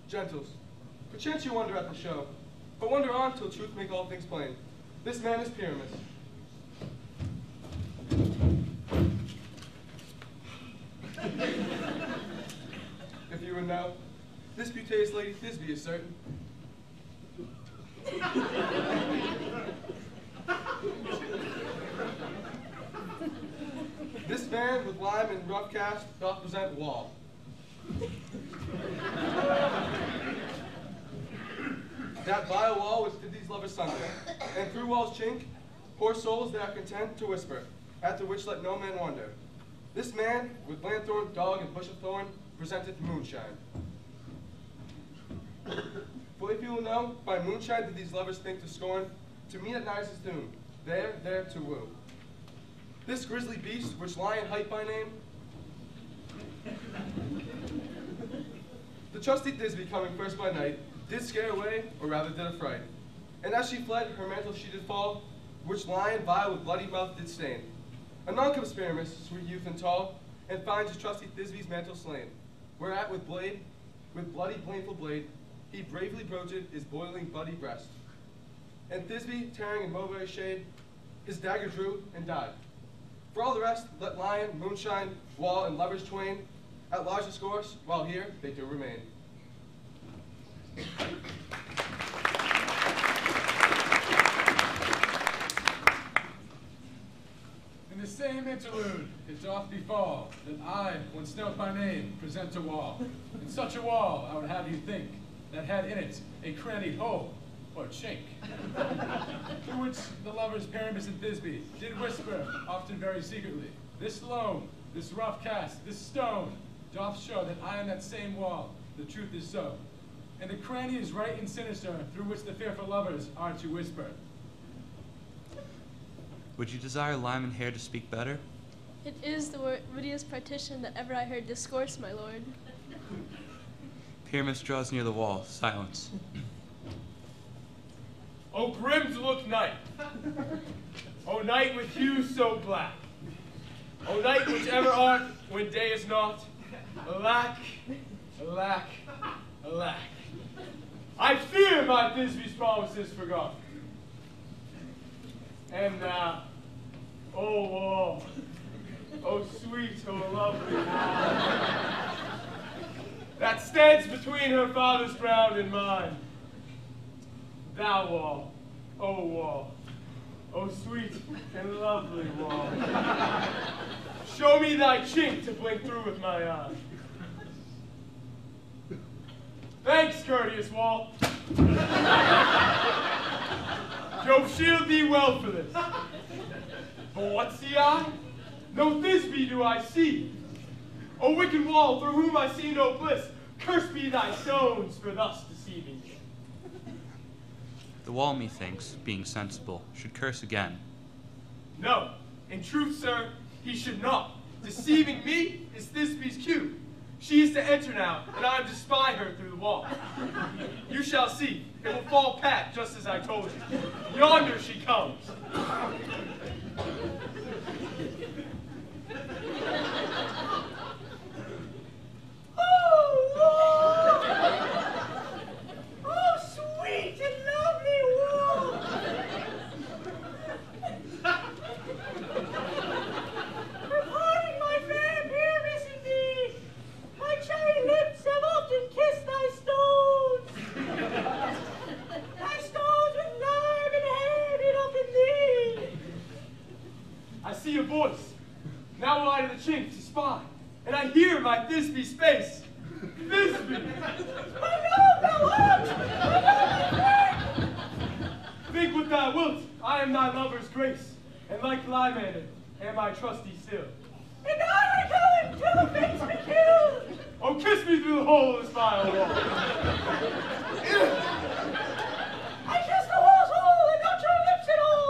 Gentles, perchance you wonder at the show, but wonder on till truth make all things plain. This man is Pyramus. If you would know, this beauteous lady Thisbe is certain. This man with lime and rough cast doth present Wall. That vile wall which did these lovers sunder, and through Wall's chink, poor souls that are content to whisper, after which let no man wonder. This man, with lanthorn, dog, and bush of thorn, presenteth moonshine. For if you will know, by moonshine did these lovers think to scorn, to meet at Nisus' doom, there to woo. This grisly beast, which lion hight by name, the trusty Thisbe coming first by night, did scare away, or rather did affright. And as she fled, her mantle she did fall, which lion vile with bloody mouth did stain. Anon comes Pyramus, sweet youth and tall, and finds his trusty Thisbe's mantle slain. Whereat with bloody, blameful blade, he bravely broached his boiling bloody breast. And Thisbe, tearing in mulberry shade, his dagger drew and died. For all the rest, let lion, moonshine, wall, and lovers twain at large discourse, while here they do remain. In the same interlude, it doth befall that I, when stout by name, present a wall. In such a wall, I would have you think, that had in it a crannied hole, or chink, through which the lovers Pyramus and Thisbe did whisper, often very secretly, this loam, this rough cast, this stone, doth show that I am that same wall, the truth is so. And the cranny is right and sinister, through which the fearful lovers are to whisper. Would you desire Lyman Hair to speak better? It is the wittiest partition that ever I heard discourse, my lord. Pyramus draws near the wall. Silence. O grim to look night! O night with hues so black! O night which ever art when day is not! Alack, alack, alack! I fear my Thisbe's promises forgot. And now, O wall, Oh sweet, oh lovely wall, that stands between her father's ground and mine. Thou wall, oh sweet and lovely wall, show me thy chink to blink through with my eye. Thanks, courteous wall. Jove shield thee well for this. But what see I? No Thisbe do I see. O wicked wall, through whom I see no bliss, curse be thy stones for thus deceiving me. The wall, methinks, being sensible, should curse again. No, in truth, sir, he should not. Deceiving me is Thisbe's cue. She is to enter now, and I am to spy her through the wall. You shall see. It will fall pat, just as I told you. Yonder she comes. Oh, Lord! Oh, sweet and lovely wall! Pardon my fair pyramus indeed. My cherry lips have often kissed thy stones. Thy stones with lime and hair did up in thee. I see a voice. Now will I to the chink to spy, and I hear my Thisbe's face. Thisbe! I know thou art! I know thy friend! Think what thou wilt. I am thy lover's grace, and like Lymander, am I trusty still. And I go until the fates be killed! Oh, kiss me through the hole of this vile wall. I kiss the wall's hole and not your lips at all!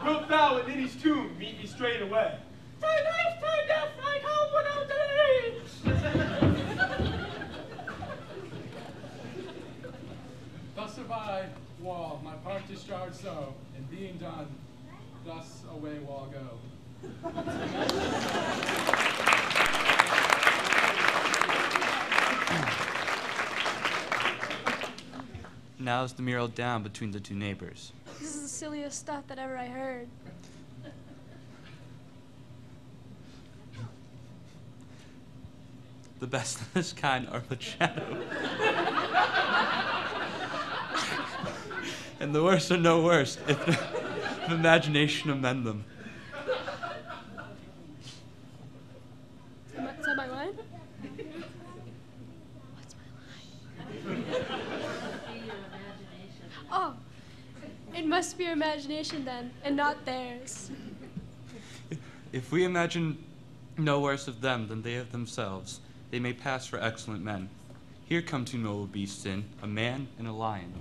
Wilt thou at Ninny's tomb meet me straight away? Thy life, thy death, I come without delay! Thus have I, wall, my part discharged so, and being done, thus away wall go. Now's the mural down between the two neighbors. This is the silliest stuff that ever I heard. The best of this kind are but shadow. And the worst are no worse, if imagination amend them. Is that my line? What's my line? Oh, it must be your imagination then, and not theirs. If we imagine no worse of them than they of themselves, they may pass for excellent men. Here come two noble beasts in, a man and a lion.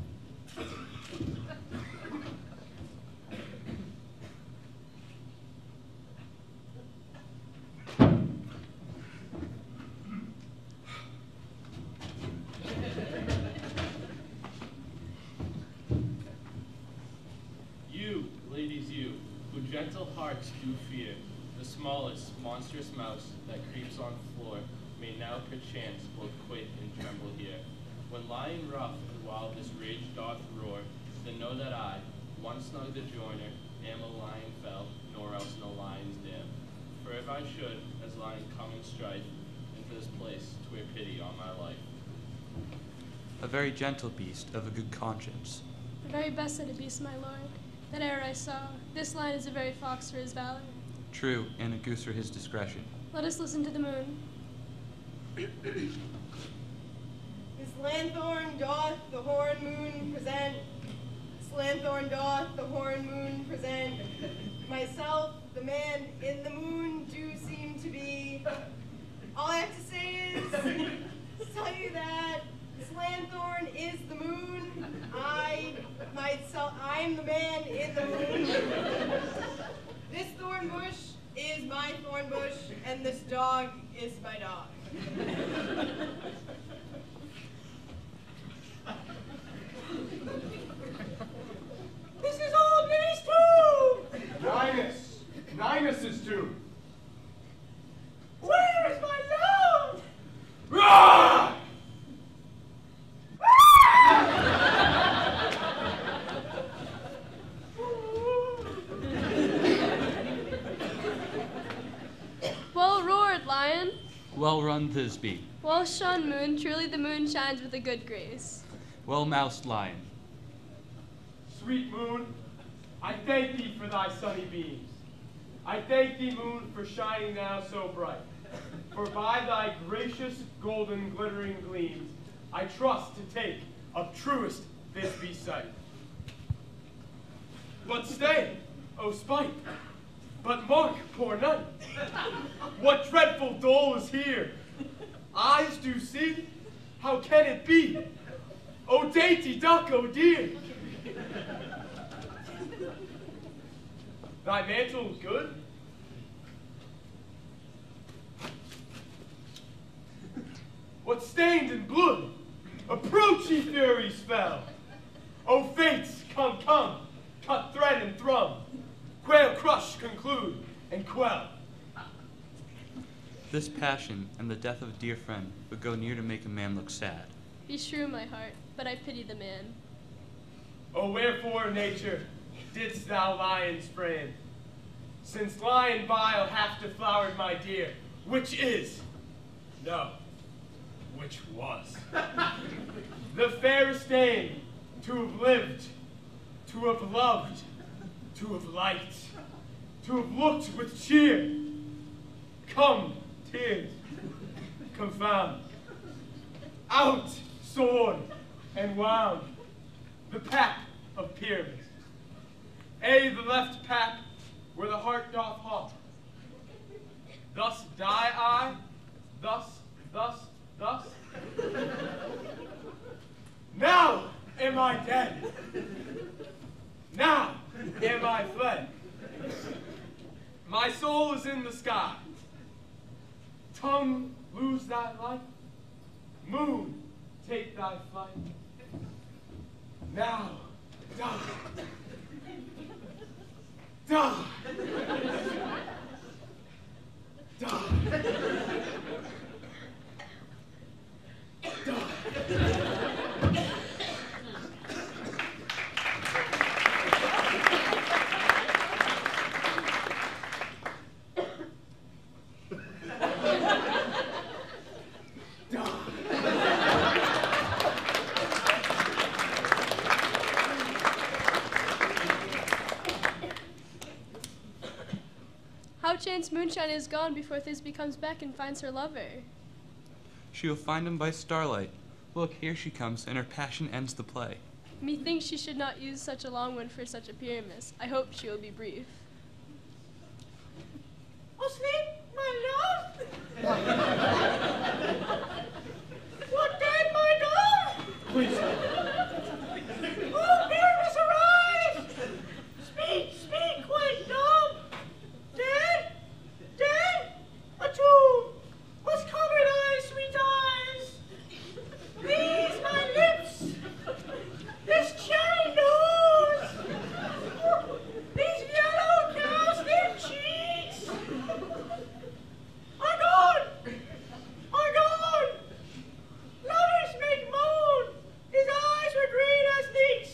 You, ladies, you, who gentle hearts do fear, the smallest monstrous mouse that creeps on floor, may now perchance both quake and tremble here. When lying rough and wild this rage doth roar, then know that I, once snug the joiner, am a lion fell, nor else no lion's dam. For if I should, as lion come in strife, into this place, twere pity on my life. A very gentle beast of a good conscience. The very best of the beasts, my lord, that e'er I saw. This lion is a very fox for his valor. True, and a goose for his discretion. Let us listen to the moon. This lanthorn doth the horn moon present. This lanthorn doth the horn moon present. Myself, the man in the moon, do seem to be. All I have to say is tell you that this lanthorn is the moon. I'm the man in the moon. This thorn bush is my thorn bush, and this dog is my dog. This is old Minnie's tomb! Ninus's tomb. Where is my love? Ah! Well-run Thisbe. Well shone moon, truly the moon shines with a good grace. Well-moused lion. Sweet moon, I thank thee for thy sunny beams. I thank thee, moon, for shining now so bright. For by thy gracious golden glittering gleams, I trust to take of truest Thisbe sight. But stay, O spite, but mark, poor night. What dreadful dole is here? Eyes do see, how can it be? O dainty duck, O dear! Thy mantle good? What stained in blood? Approach, ye furies fell! O fates, come, come, cut thread and thrum, quail crush, conclude, and quell. This passion and the death of a dear friend would go near to make a man look sad. Be true, my heart, but I pity the man. O wherefore, nature, didst thou lions frame? Since lion vile hath deflowered my dear, which is, no, which was, the fairest dame to have lived, to have loved, to have liked, to have looked with cheer. Come, tears, confound. Out, sword, and wound, the pack of Pyramus. The left pack, where the heart doth haunt. Thus die I, thus. Now am I dead. Now am I fled. My soul is in the sky. Tongue, lose thy light. Moon, take thy flight. Now, die. Die. Die. How chance moonshine is gone before Thisbe comes back and finds her lover. She will find him by starlight. Look, here she comes, and her passion ends the play. Methinks she should not use such a long one for such a Pyramus. I hope she will be brief. Asleep, my love? What dead, my dove? Please. Oh, Pyramus, arise! Speak, quite dumb. Dead? Dead? A tomb must cover thy sweet eyes. These my lips, this cherry nose, these yellow cast-in cheeks are gone. Lovers make moan, his eyes were green as leeks.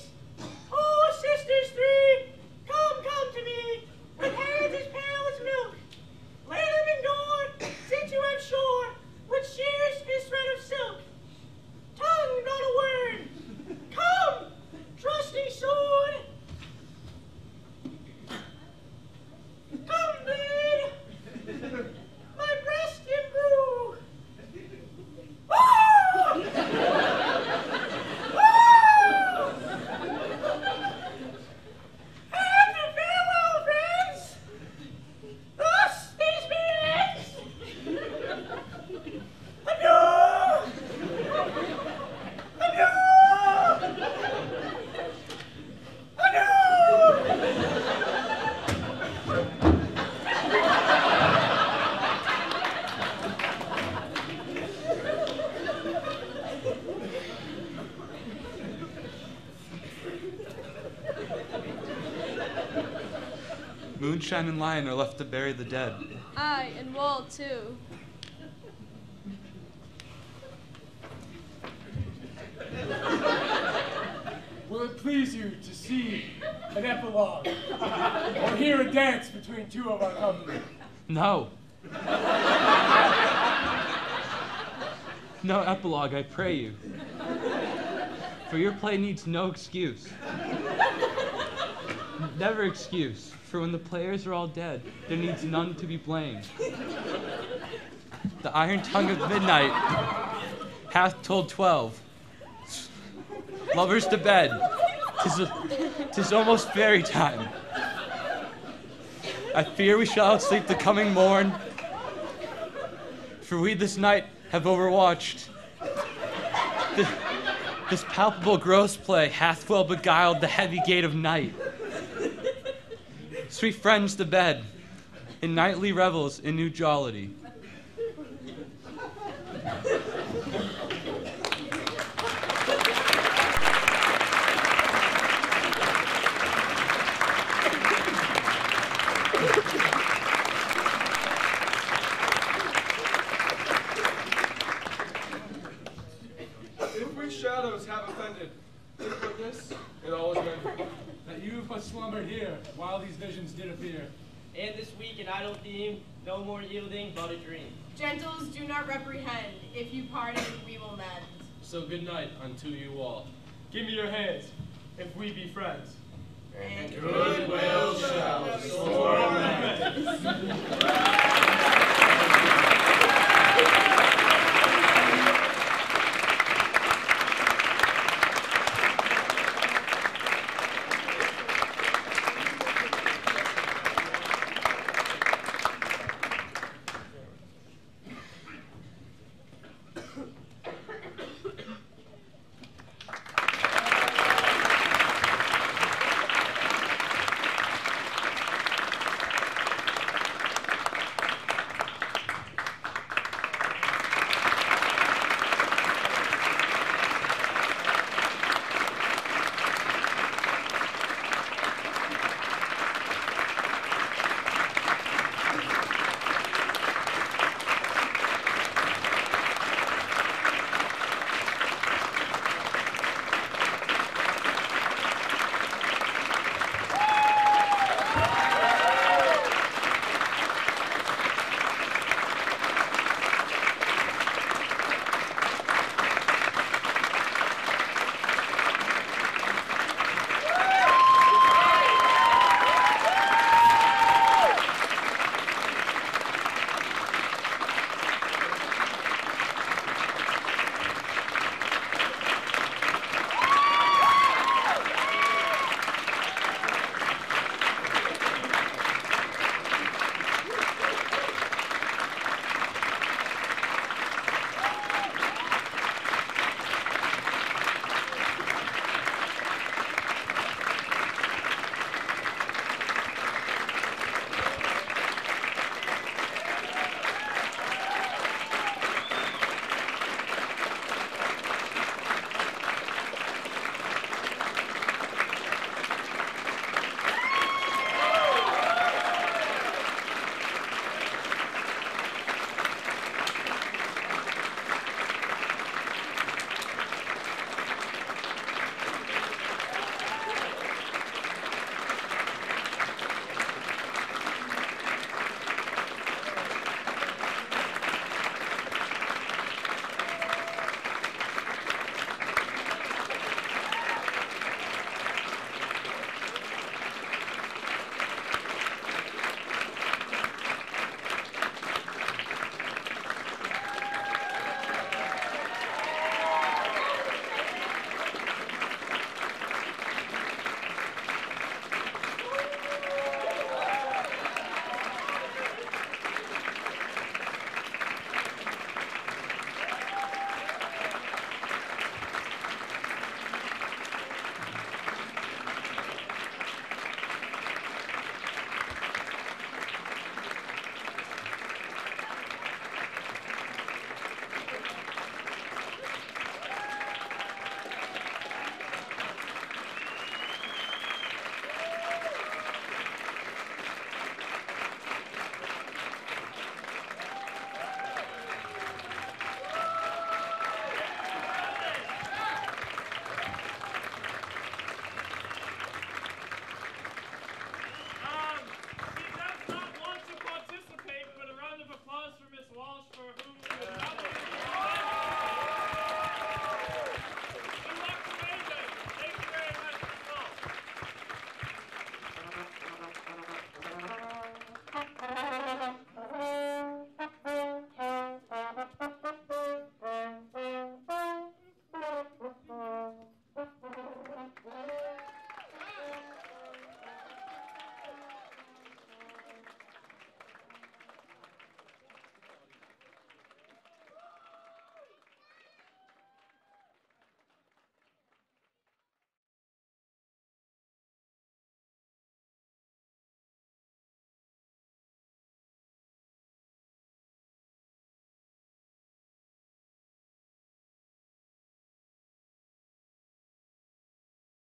Oh, sisters three, come to me, with hands as pale as milk. Lay them in gore, since you have shore, which shears his thread of silk. Tongue, not a word. Come, trusty sword. Come, blade. My breast imbue. Ah! Ah! And farewell, friends. Thus these meetings. Adieu. Moonshine and Lion are left to bury the dead. Aye, and Wall too. Will it please you to see an epilogue or hear a dance between two of our company? No. No epilogue, I pray you. For your play needs no excuse. Never excuse, for when the players are all dead, there needs none to be blamed. The iron tongue of midnight hath told 12. Lovers to bed, 'tis almost fairy time. I fear we shall outsleep the coming morn, for we this night have overwatched. This palpable gross play hath well beguiled the heavy gate of night. Sweet friends to bed, in nightly revels in new jollity. If we shadows have offended, take witness, and all is mended. That you but slumbered here, while these visions did appear. And this weak and idle theme, no more yielding but a dream. Gentles, do not reprehend. If you pardon, we will mend. So good night unto you all. Give me your hands, if we be friends. And goodwill shall restore amends.